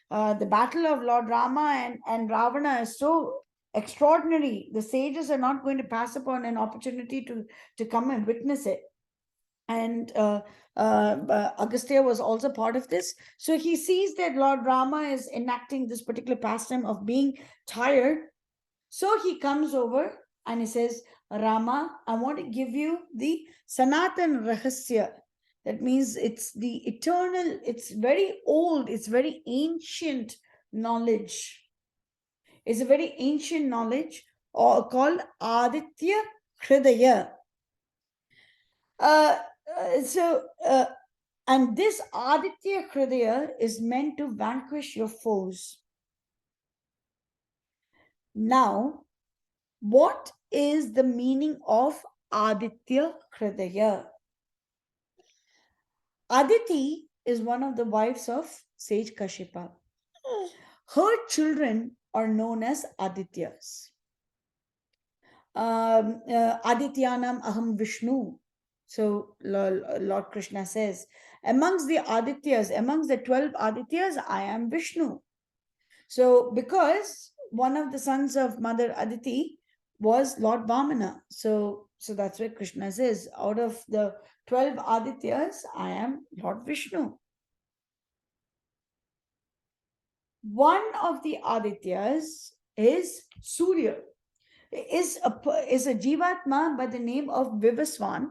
the battle of Lord Rama and Ravana is so extraordinary. The sages are not going to pass upon an opportunity to come and witness it. And Agastya was also part of this. So he sees that Lord Rama is enacting this particular pastime of being tired. So he comes over and he says, Rama, I want to give you the Sanatan Rahasya. That means it's the eternal, it's very old, it's very ancient knowledge. It's a very ancient knowledge called Aditya Hridaya. Uh, and this Aditya Hridaya is meant to vanquish your foes. Now, what is the meaning of Aditya Hridaya? Aditi is one of the wives of sage Kashyapa. Her children are known as Adityas. Adityanam Aham Vishnu. So Lord Krishna says, amongst the Adityas, amongst the 12 Adityas, I am Vishnu. So because one of the sons of Mother Aditi was Lord Vamana. So that's why Krishna says, out of the 12 Adityas, I am Lord Vishnu. One of the Adityas is Surya, is a Jivatma by the name of Vivaswan.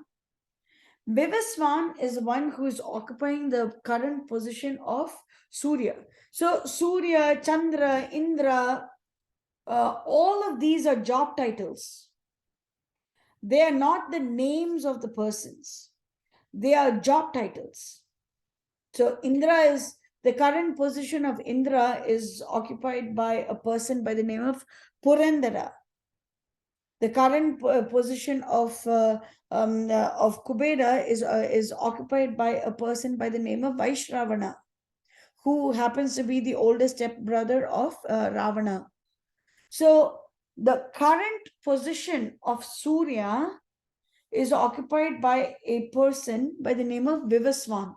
Vivaswan is the one who is occupying the current position of Surya. So Surya, Chandra, Indra, all of these are job titles. They are not the names of the persons. They are job titles. So Indra is the current position of Indra is occupied by a person by the name of Purandara. The current position of Kubera is occupied by a person by the name of Vaishravana, who happens to be the oldest stepbrother of Ravana. So the current position of Surya is occupied by a person by the name of Vivaswan.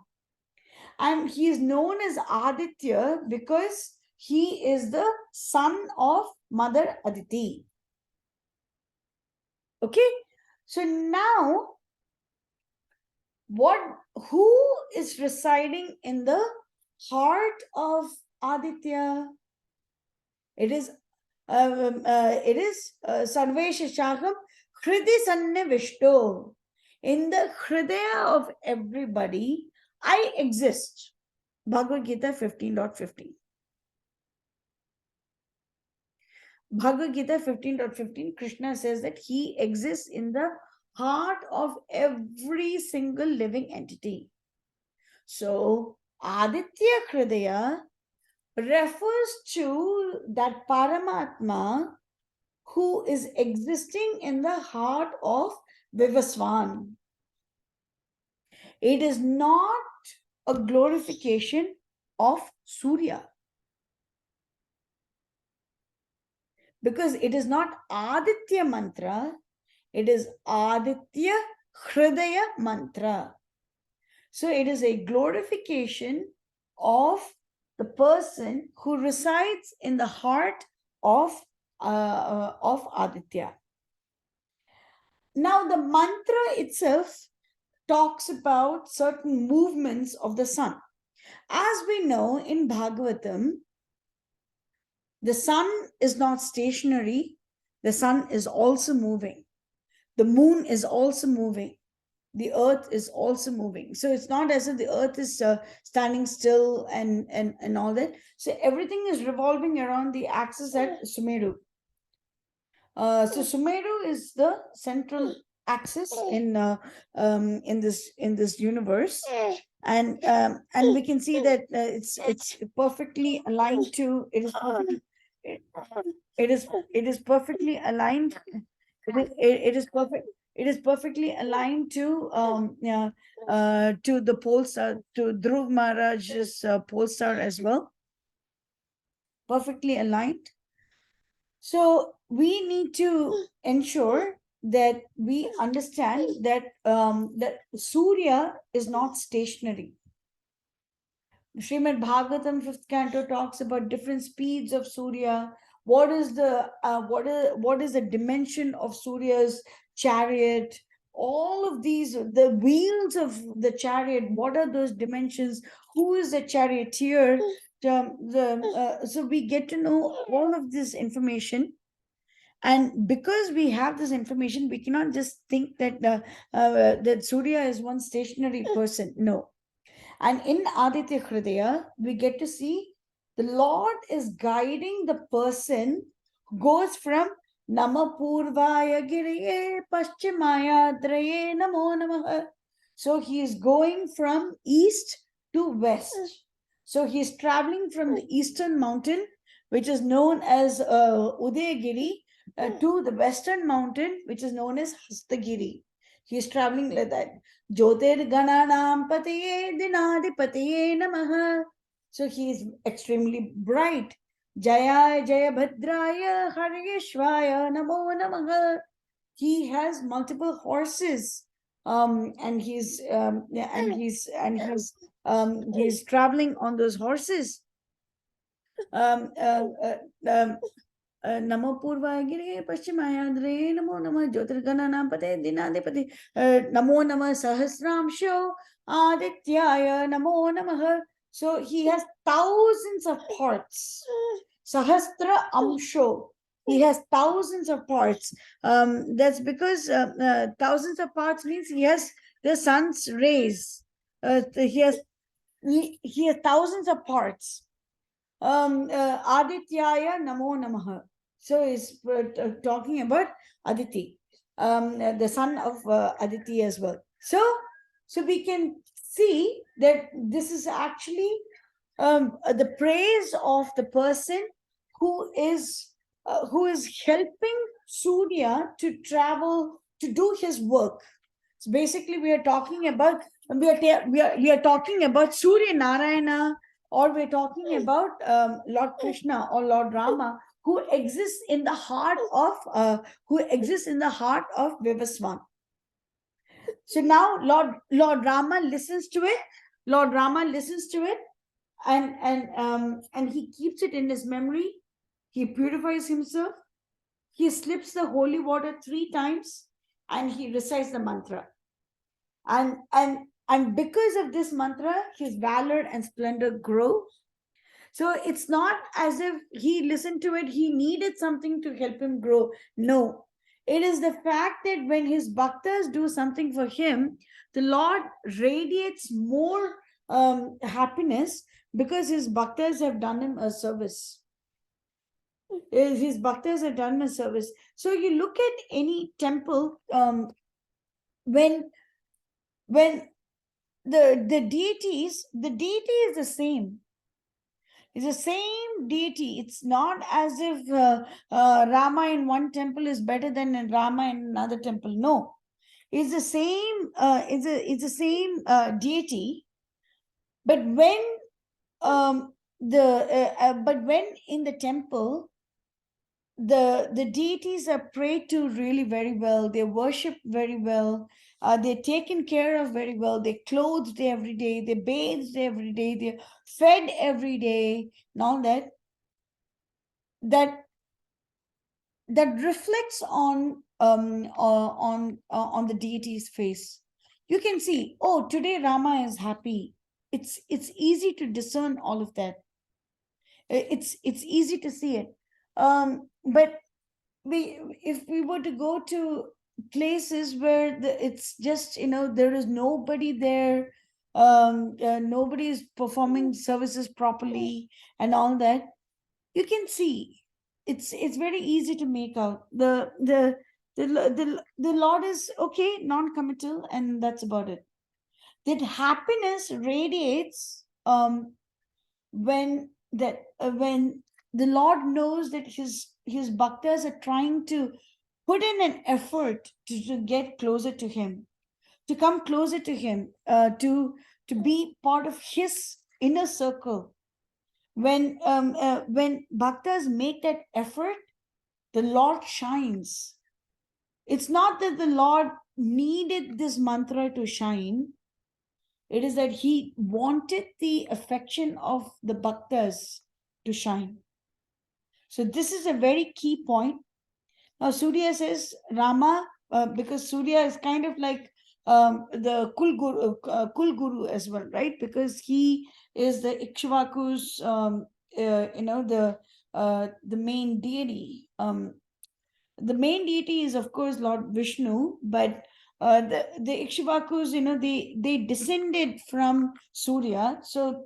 And he is known as Aditya because he is the son of Mother Aditi. Okay, so now who is residing in the heart of Aditya? It is Sarvesha Shakam Hridi Sanne Vishto. In the Hridaya of everybody, I exist. Bhagavad Gita 15.15. Bhagavad Gita 15.15, Krishna says that he exists in the heart of every single living entity. So, Aditya Hridaya refers to that Paramatma who is existing in the heart of Vivaswan. It is not a glorification of Surya. Because it is not Aditya mantra, it is Aditya Hridaya mantra. So it is a glorification of the person who resides in the heart of Aditya. Now the mantra itself talks about certain movements of the sun. As we know in Bhagavatam, the sun is not stationary, the sun is also moving. The moon is also moving. The earth is also moving. So it's not as if the earth is standing still and all that. So everything is revolving around the axis at Sumeru. So Sumeru is the central axis in this universe, and we can see that it's perfectly aligned to it is perfectly, it is perfectly aligned. It is perfect. It is perfectly aligned to the pole star, to Dhruv Maharaj's pole star as well. Perfectly aligned. So we need to ensure that we understand that that Surya is not stationary. Srimad Bhagavatam 5th canto talks about different speeds of Surya. What is the dimension of Surya's chariot? All of these, the wheels of the chariot, what are those dimensions? Who is the charioteer? So we get to know all of this information. And because we have this information, we cannot just think that that Surya is one stationary person. No. And in Aditya Hridaya, we get to see the Lord is guiding the person, goes from Nama Purvaya Giriye Paschimaya Draye Namo Namaha. So he is going from east to west. So he is traveling from the eastern mountain, which is known as Udayagiri, to the western mountain, which is known as Hastagiri. He is traveling like that. Jyotirgananam patiye dinadipatiye namaha. So he is extremely bright. Jaya Jaya Bhadraya Haryeshvaya Namo Namaha. He has multiple horses. And he's traveling on those horses. Namo Purvagire Paschimayadre Namo Nama Jyotirgananam Pate Dinadipati Namo Nama Sahasramsho Adityaya Namo Namaha. So he has thousands of parts. Sahasra Amsho. He has thousands of parts. That's because thousands of parts means he has the sun's rays. He has thousands of parts. Adityaya Namo Namaha. So he's talking about Aditi, the son of Aditi as well. So we can see that this is actually the praise of the person who is helping Surya to travel, to do his work. So basically, we are talking about Surya Narayana, or we're talking about Lord Krishna or Lord Rama, who exists in the heart of Vivaswan. So now Lord Rama listens to it. Lord Rama listens to it, and he keeps it in his memory. He purifies himself. He slips the holy water 3 times, and he recites the mantra. And because of this mantra, his valor and splendor grow. So it's not as if he listened to it, he needed something to help him grow. No, it is the fact that when his bhaktas do something for him, the Lord radiates more happiness, because his bhaktas have done him a service. His bhaktas have done him a service. So you look at any temple, when the deity is the same. It's the same deity. It's not as if Rama in one temple is better than Rama in another temple. No, it's the same. It's the same deity. But when but when in the temple, the deities are prayed to really very well. They're worshipped very well. They're taken care of very well. They're clothed every day. They're bathed every day. They're fed every day. And all that. That reflects on the deity's face. You can see, oh, today Rama is happy. It's easy to discern all of that. It's easy to see it. But if we were to go to places where it's just, there is nobody there, nobody is performing services properly and all that, you can see it's very easy to make out the Lord is okay, non-committal, and that's about it. That happiness radiates when the Lord knows that his bhaktas are trying to put in an effort to get closer to him, to come closer to him, to be part of his inner circle. When bhaktas make that effort, the Lord shines. It's not that the Lord needed this mantra to shine. It is that he wanted the affection of the bhaktas to shine. So this is a very key point. Now Surya says Rama, because Surya is kind of like the Kul Guru as well, right? Because he is the Ikshvaku's, the main deity. The main deity is of course Lord Vishnu, but the Ikshvakus, they descended from Surya, so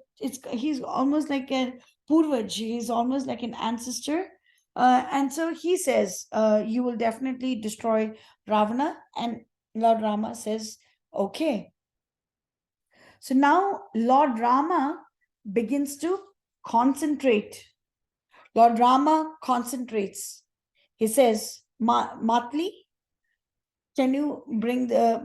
he's almost like a Purvaj. He's almost like an ancestor, and so he says, "You will definitely destroy Ravana," and Lord Rama says, "Okay." So now Lord Rama begins to concentrate. Lord Rama concentrates. He says, Matli, can you bring the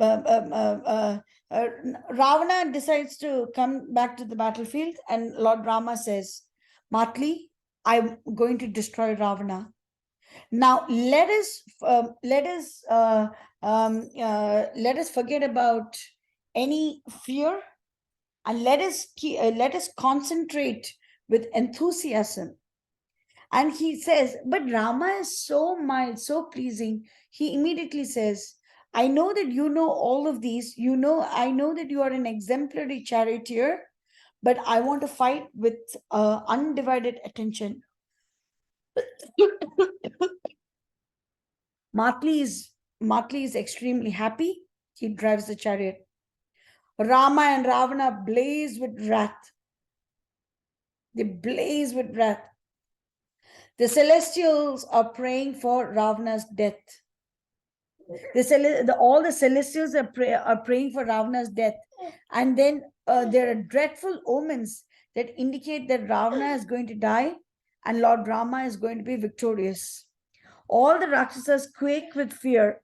Ravana decides to come back to the battlefield, and Lord Rama says, Matli, I'm going to destroy Ravana. Now let us forget about any fear, and let us concentrate with enthusiasm. And he says, but Rama is so mild, so pleasing. He immediately says, I know that you know all of these. I know that you are an exemplary charioteer, but I want to fight with undivided attention. Matli is extremely happy. He drives the chariot. Rama and Ravana blaze with wrath. They blaze with wrath. The celestials are praying for Ravana's death. All the celestials are praying for Ravana's death. And then there are dreadful omens that indicate that Ravana is going to die and Lord Rama is going to be victorious. All the Rakshasas quake with fear,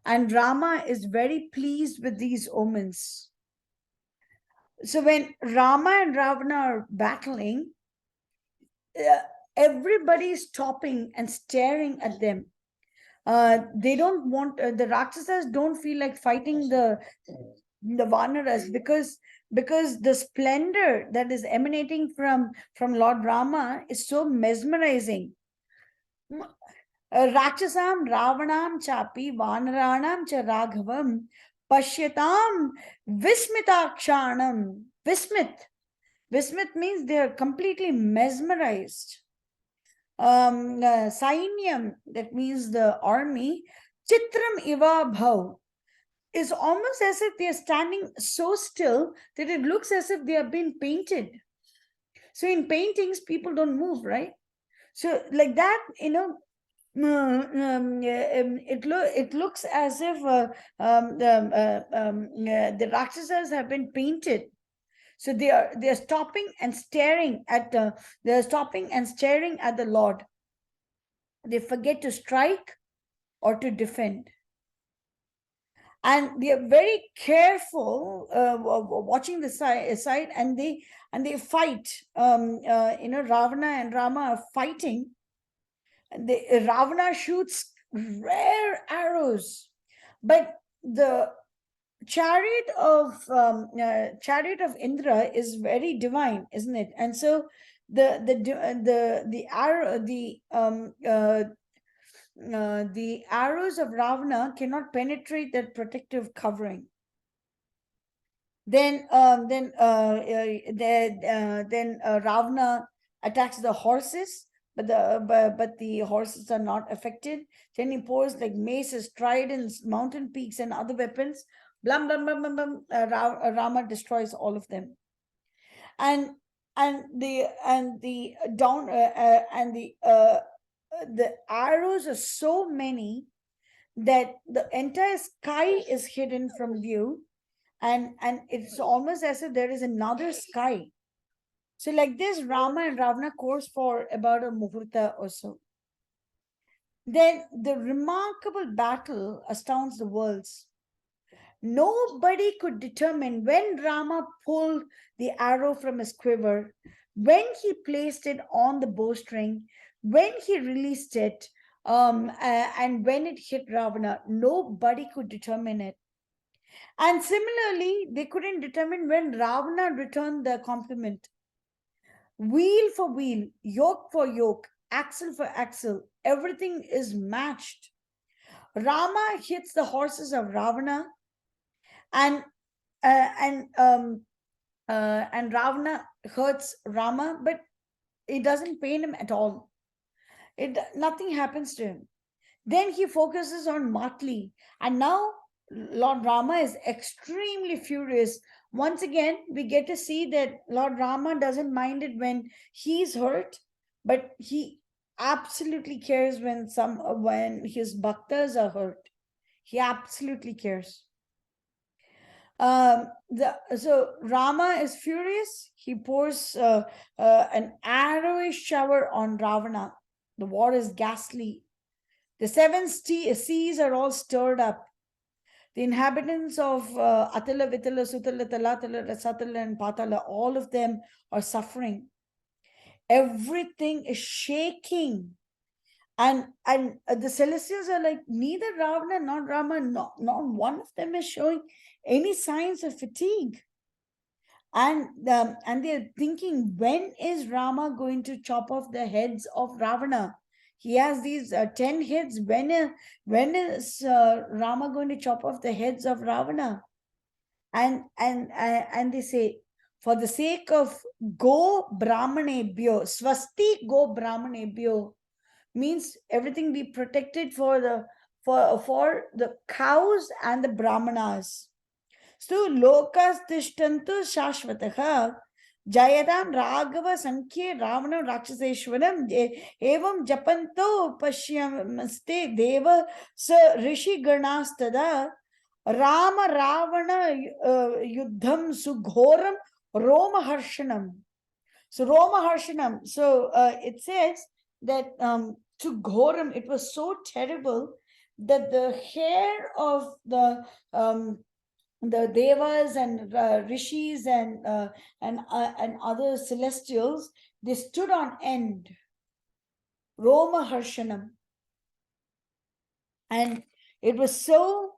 and Rama is very pleased with these omens. So when Rama and Ravana are battling, everybody is stopping and staring at them. They don't want, the Rakshasas don't feel like fighting the Vanaras, because the splendor that is emanating from Lord Rama is so mesmerizing. Rakshasam Ravanam chapi Vanaranam cha Raghavam Pashyatam Vismitakshanam. Vismit means they are completely mesmerized. Sainyam, that means the army, Chitram Iva Bhav, is almost as if they are standing so still that it looks as if they have been painted. So in paintings, people don't move, right? So like that, it looks as if the Rakshasas have been painted. So they are stopping and staring at the Lord. They forget to strike or to defend. and they are very careful watching the side, and they fight. Ravana and Rama are fighting. Ravana shoots rare arrows, but the chariot of Indra is very divine, isn't it? And so the arrow the arrows of Ravana cannot penetrate that protective covering. Then Ravana attacks the horses, but the horses are not affected. Then he pours like maces, tridents, mountain peaks, and other weapons. Blam blam blam blam blam. Rama destroys all of them, and the down and the arrows are so many that the entire sky is hidden from view, and it's almost as if there is another sky. So like this, Rama and Ravana course for about a muhurta or so. Then the remarkable battle astounds the worlds. Nobody could determine when Rama pulled the arrow from his quiver, when he placed it on the bowstring, when he released it, and when it hit Ravana. Nobody could determine it. And similarly, they couldn't determine when Ravana returned the compliment. Wheel for wheel, yoke for yoke, axle for axle, everything is matched. Rama hits the horses of Ravana, and uh, and um, and Ravana hurts Rama, but it doesn't pain him at all. Nothing happens to him. Then he focuses on Matli, and now Lord Rama is extremely furious. Once again, we get to see that Lord Rama doesn't mind it when he's hurt, but he absolutely cares when his bhaktas are hurt. He absolutely cares. So Rama is furious. He pours an arrowy shower on Ravana. The war is ghastly. The seven seas are all stirred up. The inhabitants of Atala, Vitala, Sutala, Talatala, Rasatala, and Patala, all of them are suffering. Everything is shaking. And the Celestials are like, neither Ravana nor Rama, not one of them is showing any signs of fatigue. And they're thinking, when is Rama going to chop off the heads of Ravana? He has these 10 heads. When is Rama going to chop off the heads of Ravana? And they say, for the sake of go brahmanebhyo, swasti go brahmanebhyo, means everything be protected for the cows and the brahmanas. So lokas tishtantu shashvataha jayadam raghava sankhye ravanam rakshaseshwaram evam japanto pashyamaste deva sa rishi ganastada Rama Ravana yuddham sughoram Roma harshanam. So Roma harshanam. So it says that sughoram, it was so terrible that the hair of the devas and rishis and other celestials, they stood on end. Roma harshanam. And it was so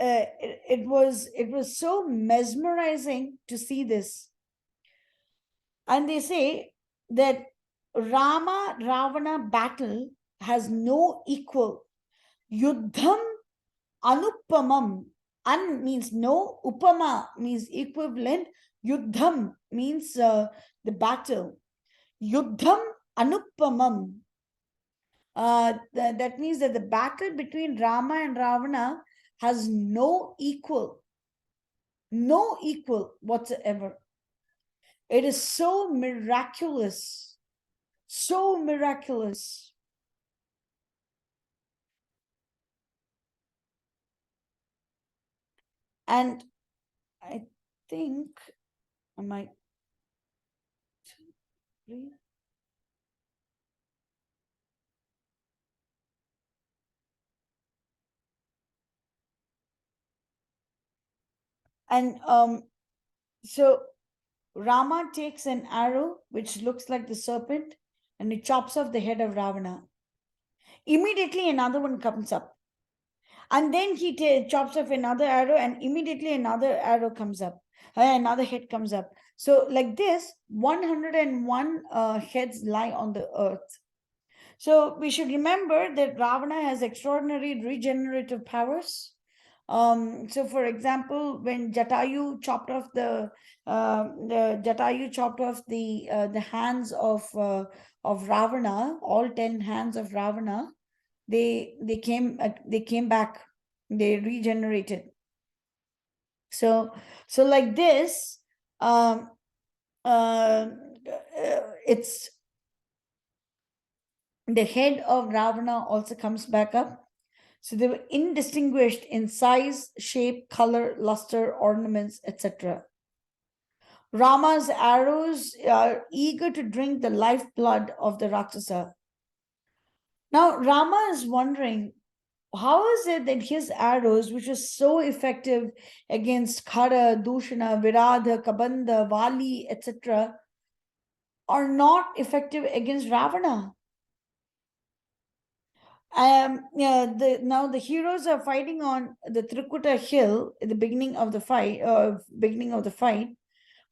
it was so mesmerizing to see this. And they say that Rama Ravana battle has no equal. Yuddham anupamam. An means no, upama means equivalent, yuddham means the battle. Yuddham anupamam. That means that the battle between Rama and Ravana has no equal whatsoever. It is so miraculous, so miraculous. And I think I might read. And so Rama takes an arrow which looks like the serpent and he chops off the head of Ravana. Immediately another one comes up. And then he chops off another arrow, and immediately another arrow comes up. Another head comes up. So, like this, 101 heads lie on the earth. So, we should remember that Ravana has extraordinary regenerative powers. So, for example, when Jatayu chopped off the hands of Ravana, all 10 hands of Ravana, they came back, they regenerated. So like this, it's the head of Ravana also comes back up. So they were indistinguished in size, shape, color, luster, ornaments, etc. Rama's arrows are eager to drink the lifeblood of the Rakshasa. Now Rama is wondering, how is it that his arrows, which was so effective against Khara, Dushana, Viradha, Kabanda, Vali, etc., are not effective against Ravana? Now the heroes are fighting on the Trikuta hill at the beginning of the fight.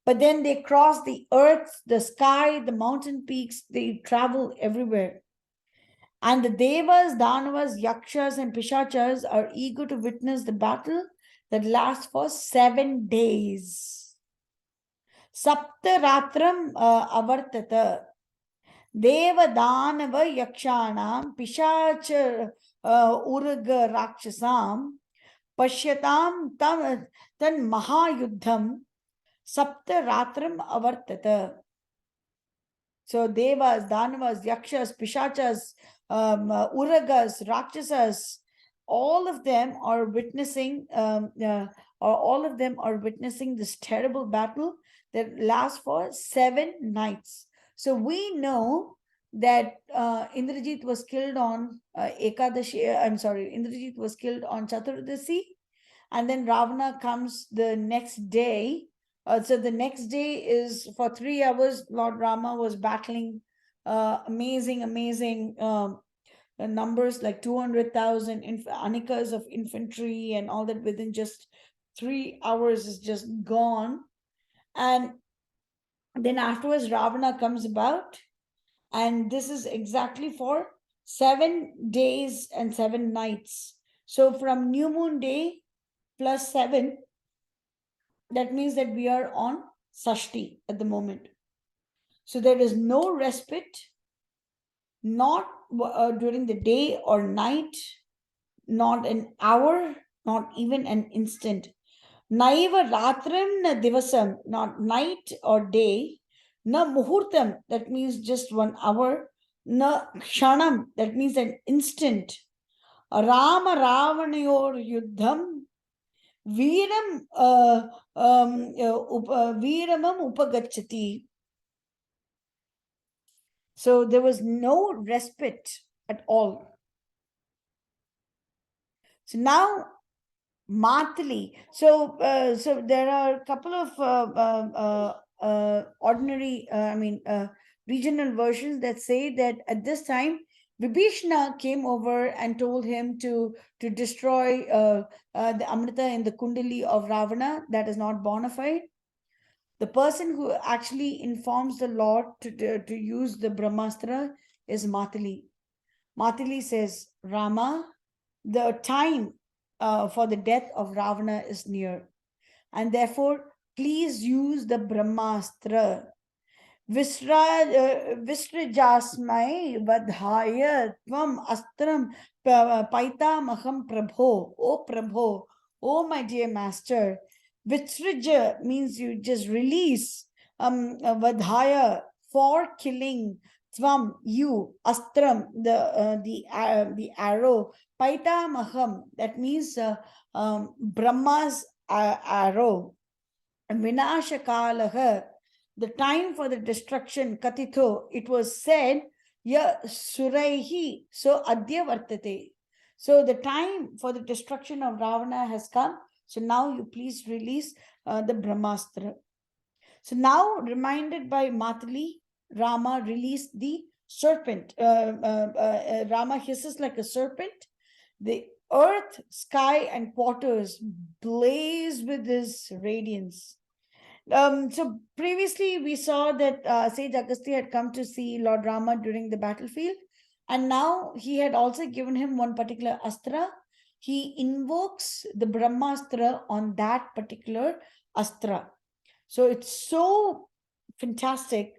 But then they cross the earth, the sky, the mountain peaks. They travel everywhere. And the Devas, Danavas, Yakshas, and Pishachas are eager to witness the battle that lasts for 7 days. Sapta Ratram Avartata. Deva Danava Yakshanam Pishacha Urga Rakshasam Pashyatam Tan Mahayuddham Sapta Ratram Avartata. So Devas, Danavas, Yakshas, Pishachas, Uragas, Rakshasas, all of them are witnessing this terrible battle that lasts for 7 nights. So we know that Indrajit was killed on Indrajit was killed on Chaturdasi, and then Ravana comes the next day. So the next day is for 3 hours, Lord Rama was battling amazing numbers like 200,000 anikas of infantry and all that within just 3 hours is just gone. And then afterwards, Ravana comes about, and this is exactly for 7 days and 7 nights. So from new moon day plus 7, that means that we are on Sashti at the moment. So there is no respite, not during the day or night, not an hour, not even an instant. Naiva ratram na divasam, not night or day. Na muhurtam, that means just 1 hour. Na kshanam, that means an instant. Rama Ravanayor yuddham Veeram Veeramam Upagachati. So there was no respite at all. So now Matali. So there are a couple of ordinary, regional versions that say that at this time Vibhishna came over and told him to destroy the Amrita in the Kundali of Ravana. That is not bona fide. The person who actually informs the Lord to use the Brahmastra is Matali. Matali says, Rama, the time for the death of Ravana is near, and therefore please use the Brahmastra. Visrajasmai vadhaya tvam astram paitamaham prabho. Oh Prabho, oh my dear master. Visraja means you just release. Vadhaya, for killing. Tvam, you. Astram, the arrow. Paitamaham, that means Brahma's arrow. Vinashakalaha, the time for the destruction, Katito, it was said, Ya Suraihi, so Adya Vartate. So the time for the destruction of Ravana has come. So now you please release the Brahmastra. So now, reminded by Matali, Rama released the serpent. Rama hisses like a serpent. The earth, sky, and waters blaze with his radiance. So previously we saw that Sage Agastya had come to see Lord Rama during the battlefield, and now he had also given him one particular astra. He invokes the Brahmastra on that particular astra. So it's so fantastic.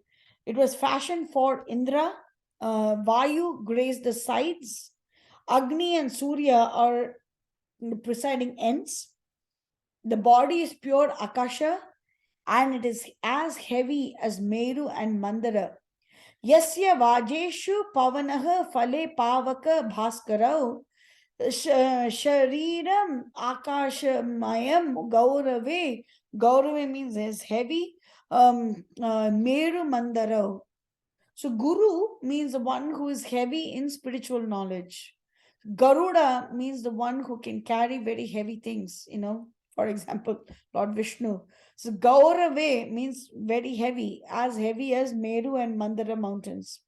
It was fashioned for Indra. Vayu grazed the sides. Agni and Surya are the presiding ends. The body is pure Akasha, and it is as heavy as Meru and Mandara. Yasya Vajeshu Pavanaha Fale Pavaka Bhaskarau Shariram Akashamayam Gaurave. Gaurave means is heavy. Meru Mandara. So Guru means the one who is heavy in spiritual knowledge. Garuda means the one who can carry very heavy things, for example, Lord Vishnu. So Gaurave means very heavy as Meru and Mandara mountains.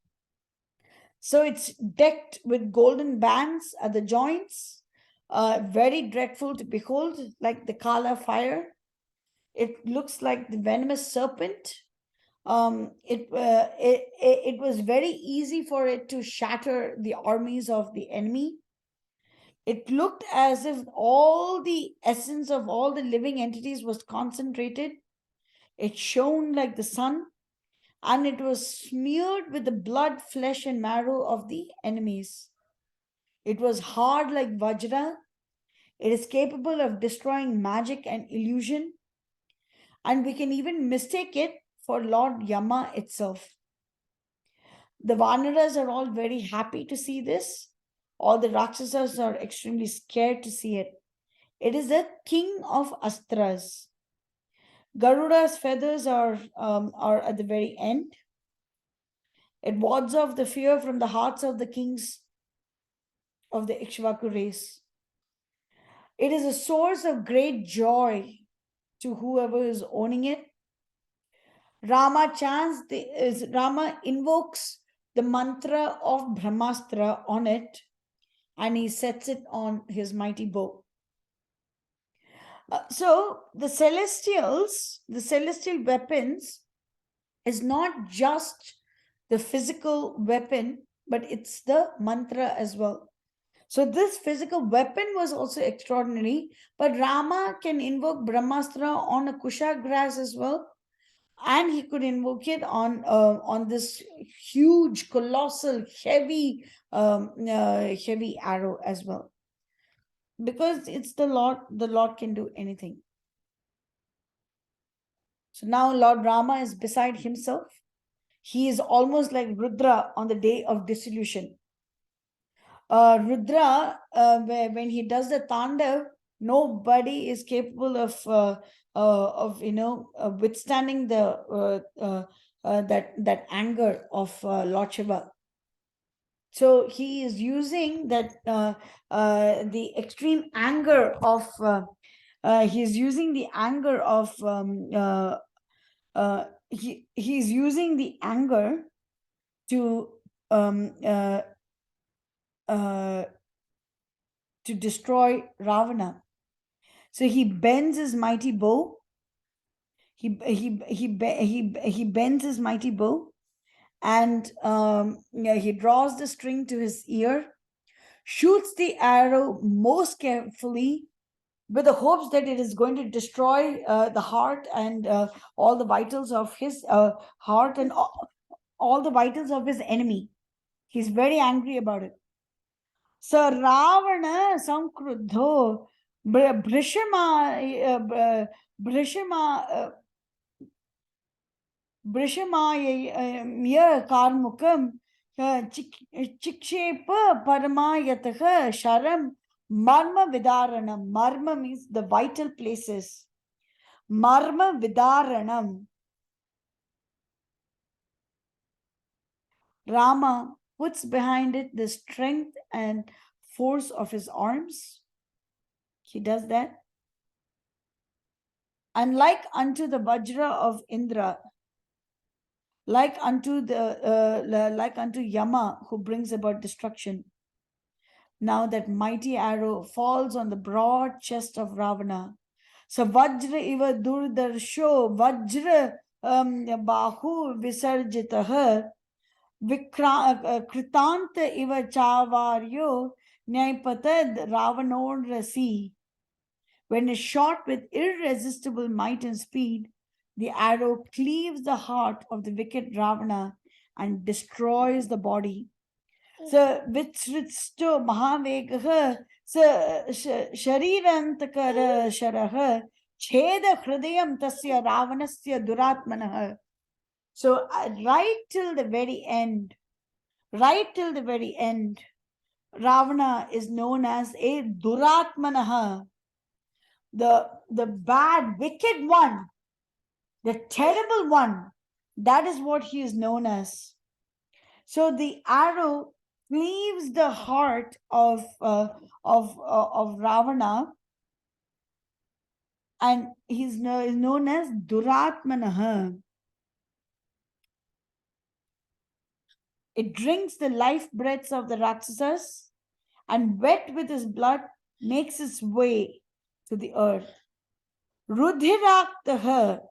So it's decked with golden bands at the joints, very dreadful to behold, like the Kala fire. It looks like the venomous serpent. It was very easy for it to shatter the armies of the enemy. It looked as if all the essence of all the living entities was concentrated. It shone like the sun, and it was smeared with the blood, flesh, and marrow of the enemies. It was hard like Vajra. It is capable of destroying magic and illusion, and we can even mistake it for Lord Yama itself. The Vanaras are all very happy to see this. All the Rakshasas are extremely scared to see it. It is the king of Astras. Garuda's feathers are at the very end. It wards off the fear from the hearts of the kings of the Ikshvaku race. It is a source of great joy to whoever is owning it. Rama invokes the mantra of Brahmastra on it, and he sets it on his mighty bow. So the celestial weapons is not just the physical weapon, but it's the mantra as well. So this physical weapon was also extraordinary, but Rama can invoke Brahmastra on a kusha grass as well, and he could invoke it on this huge, colossal, heavy arrow as well, because it's the Lord can do anything. So now Lord Rama is beside himself. He is almost like Rudra on the day of dissolution. Rudra, when he does the Tandav, nobody is capable of withstanding that anger of Lord Shiva. So he is using the extreme anger of he's using the anger of he's using the anger to to destroy Ravana. So he bends his mighty bow. He bends his mighty bow, and he draws the string to his ear, shoots the arrow most carefully, with the hopes that it is going to destroy the heart and all the vitals of his heart and all the vitals of his enemy. He's very angry about it. So Ravana Sankruddho Brishamaya Karmukam Chikshepa Paramayataha Sharam Marma Vidaranam. Marma means the vital places. Marma Vidaranam. Rama puts behind it the strength and force of his arms. He does that. And like unto the Vajra of Indra, like unto Yama, who brings about destruction. Now that mighty arrow falls on the broad chest of Ravana. So Vajra iva durdarsho Vajra bahu visarjitah kritanta iva chavaryo nyaypatad Ravanod rasi. When it's shot with irresistible might and speed, the arrow cleaves the heart of the wicked Ravana and destroys the body. So, Vitsritsto Mahavegah, so Sharirantakara Sharaha, Cheda Hridayam Tasya Ravanasya Duratmanah. So, right till the very end, Ravana is known as a Duratmanah, the bad, wicked one, the terrible one. That is what he is known as. So the arrow cleaves the heart of Ravana, and he's known as Duratmanah. It drinks the life breaths of the Rakshasas, and wet with his blood makes its way to the earth. Rudhiraktaha.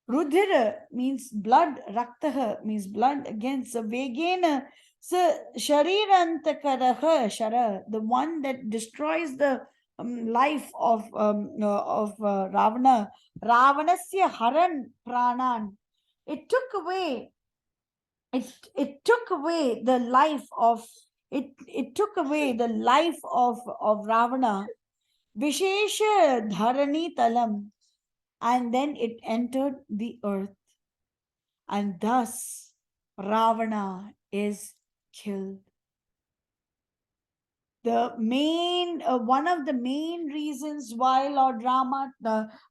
Rudhira means blood, raktaha means blood again. So vegena, so sharirantakaraha shara, the one that destroys the life of Ravana. Ravanasya haran pranan. It took away. It took away the life of it took away the life of Ravana. Vishesha dharani talam, and then it entered the earth, and thus Ravana is killed. The main one of the main reasons why Lord Rama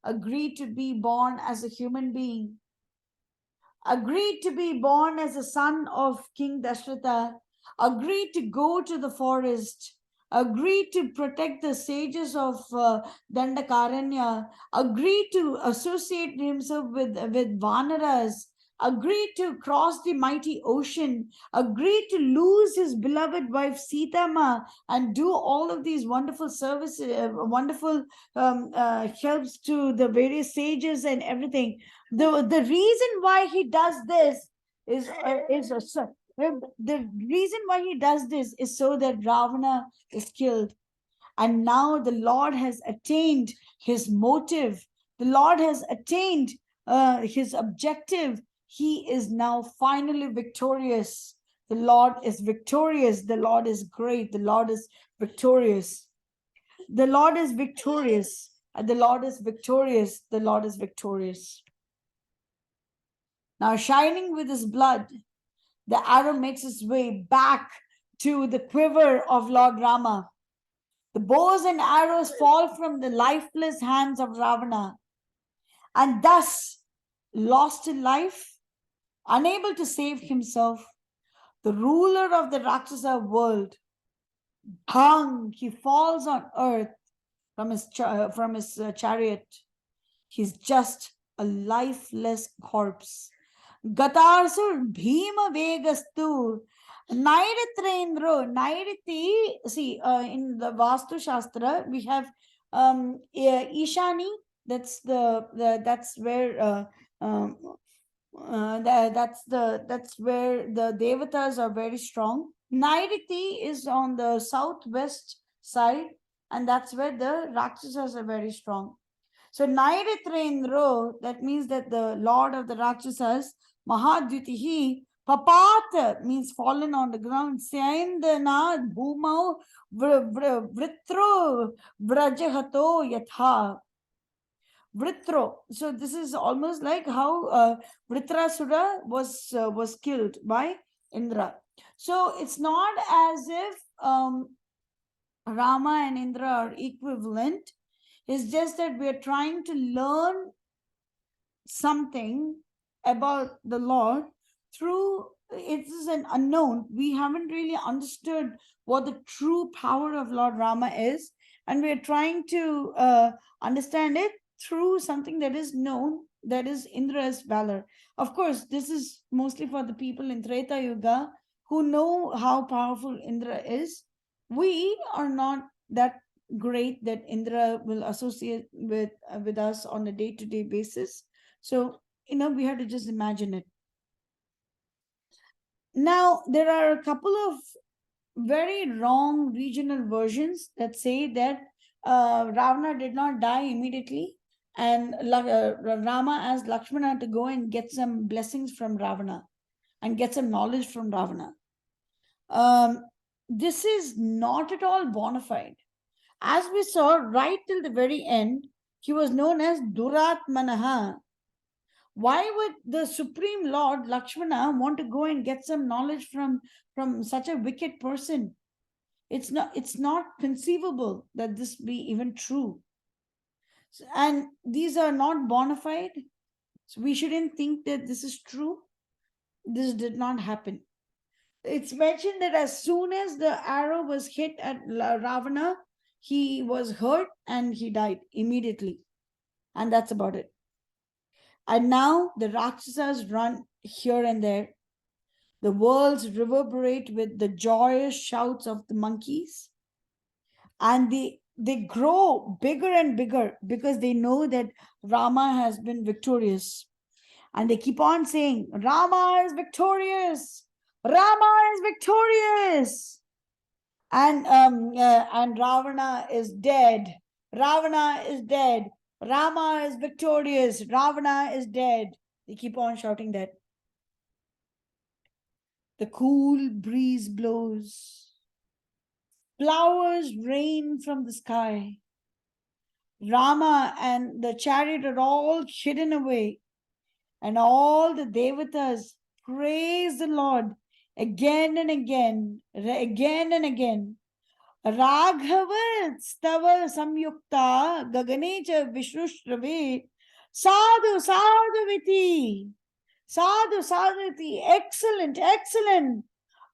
agreed to be born as a human being, agreed to be born as a son of King Dashratha, agreed to go to the forest, agreed to protect the sages of Dandakaranya, agreed to associate himself with Vanaras, agreed to cross the mighty ocean, agreed to lose his beloved wife Sitama, and do all of these wonderful services, wonderful helps to the various sages and everything. The reason why he does this the reason why he does this is so that Ravana is killed. And now the Lord has attained his motive. The Lord has attained his objective. He is now finally victorious. The Lord is victorious. The Lord is great. The Lord is victorious. The Lord is victorious. The Lord is victorious. The Lord is victorious. Now, shining with his blood, the arrow makes its way back to the quiver of Lord Rama. The bows and arrows fall from the lifeless hands of Ravana, and thus, lost in life, unable to save himself, the ruler of the Rakshasa world, he falls on earth from his chariot. He's just a lifeless corpse. Gatarsur Bhima Vegastu Nairitrendro. Nairiti, see, in the Vastu Shastra, we have Ishani, that's that's where that's where the devatas are very strong. Nairiti is on the southwest side, and that's where the Rakshasas are very strong. So Nairitrendro, that means that the Lord of the Rakshasas, Mahadhyutihi, Papat means fallen on the ground. Saindana Bhumau Vritro Vrajahato Yatha. Vritro. So this is almost like how Vritrasura was killed by Indra. So it's not as if Rama and Indra are equivalent. It's just that we are trying to learn something about the Lord through it is an unknown. We haven't really understood what the true power of Lord Rama is. and we are trying to understand it through something that is known, that is Indra's valor. Of course, this is mostly for the people in Treta Yuga who know how powerful Indra is. We are not that great that Indra will associate with us on a day-to-day basis. So, we have to just imagine it. Now, there are a couple of very wrong regional versions that say that Ravana did not die immediately, and Rama asked Lakshmana to go and get some blessings from Ravana and get some knowledge from Ravana. This is not at all bona fide. As we saw right till the very end, he was known as Duratmanaha. Why would the Supreme Lord Lakshmana want to go and get some knowledge from such a wicked person? It's not conceivable that this be even true. And these are not bona fide. So we shouldn't think that this is true. This did not happen. It's mentioned that as soon as the arrow was hit at Ravana, he was hurt and he died immediately. And that's about it. And now the Rakshasas run here and there. The worlds reverberate with the joyous shouts of the monkeys. And they grow bigger and bigger because they know that Rama has been victorious. And they keep on saying, Rama is victorious! Rama is victorious! And Ravana is dead. Ravana is dead. Rama is victorious. Ravana is dead. They keep on shouting that. The cool breeze blows. Flowers rain from the sky. Rama and the chariot are all hidden away. And all the devatas praise the Lord again and again, again and again. Raghava stava samyukta gaganecha vishnushtrave sadhu sadhu viti. Sadhu sadhu viti. Excellent, excellent.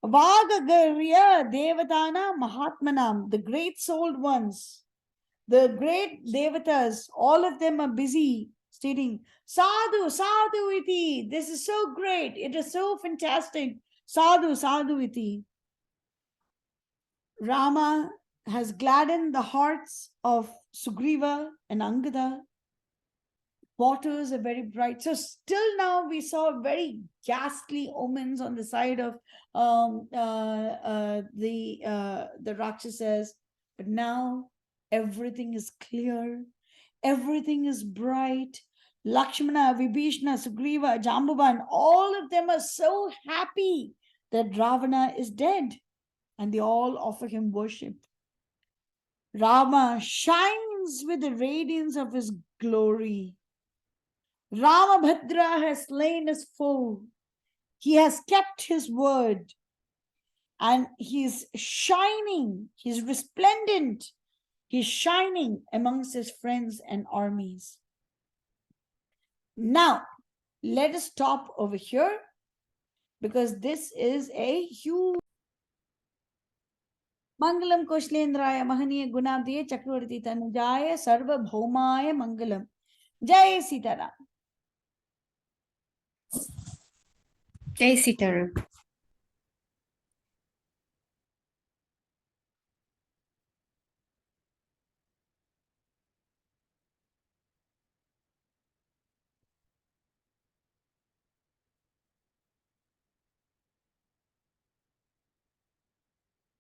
Vagagarya devatana mahatmanam. The great souled ones. The great devatas, all of them are busy stating, Sadhu, Sadhu iti. This is so great. It is so fantastic. Sadhu, Sadhu iti. Rama has gladdened the hearts of Sugriva and Angada. Waters are very bright. So still now we saw very ghastly omens on the side of the Rakshasas. But now everything is clear. Everything is bright. Lakshmana, Vibhishana, Sugriva, Jambuvan, all of them are so happy that Ravana is dead. And they all offer him worship. Rama shines with the radiance of his glory. Ramabhadra has slain his foe. He has kept his word. And he is shining. He is resplendent. He is shining amongst his friends and armies. Now, let us stop over here because this is a huge Mangalam Koshlendraya Mahaniya Gunabdiye Chakravarti Tanujaya Sarva Bhaumaya Mangalam. Jai Sitaram. Jai Sitaram.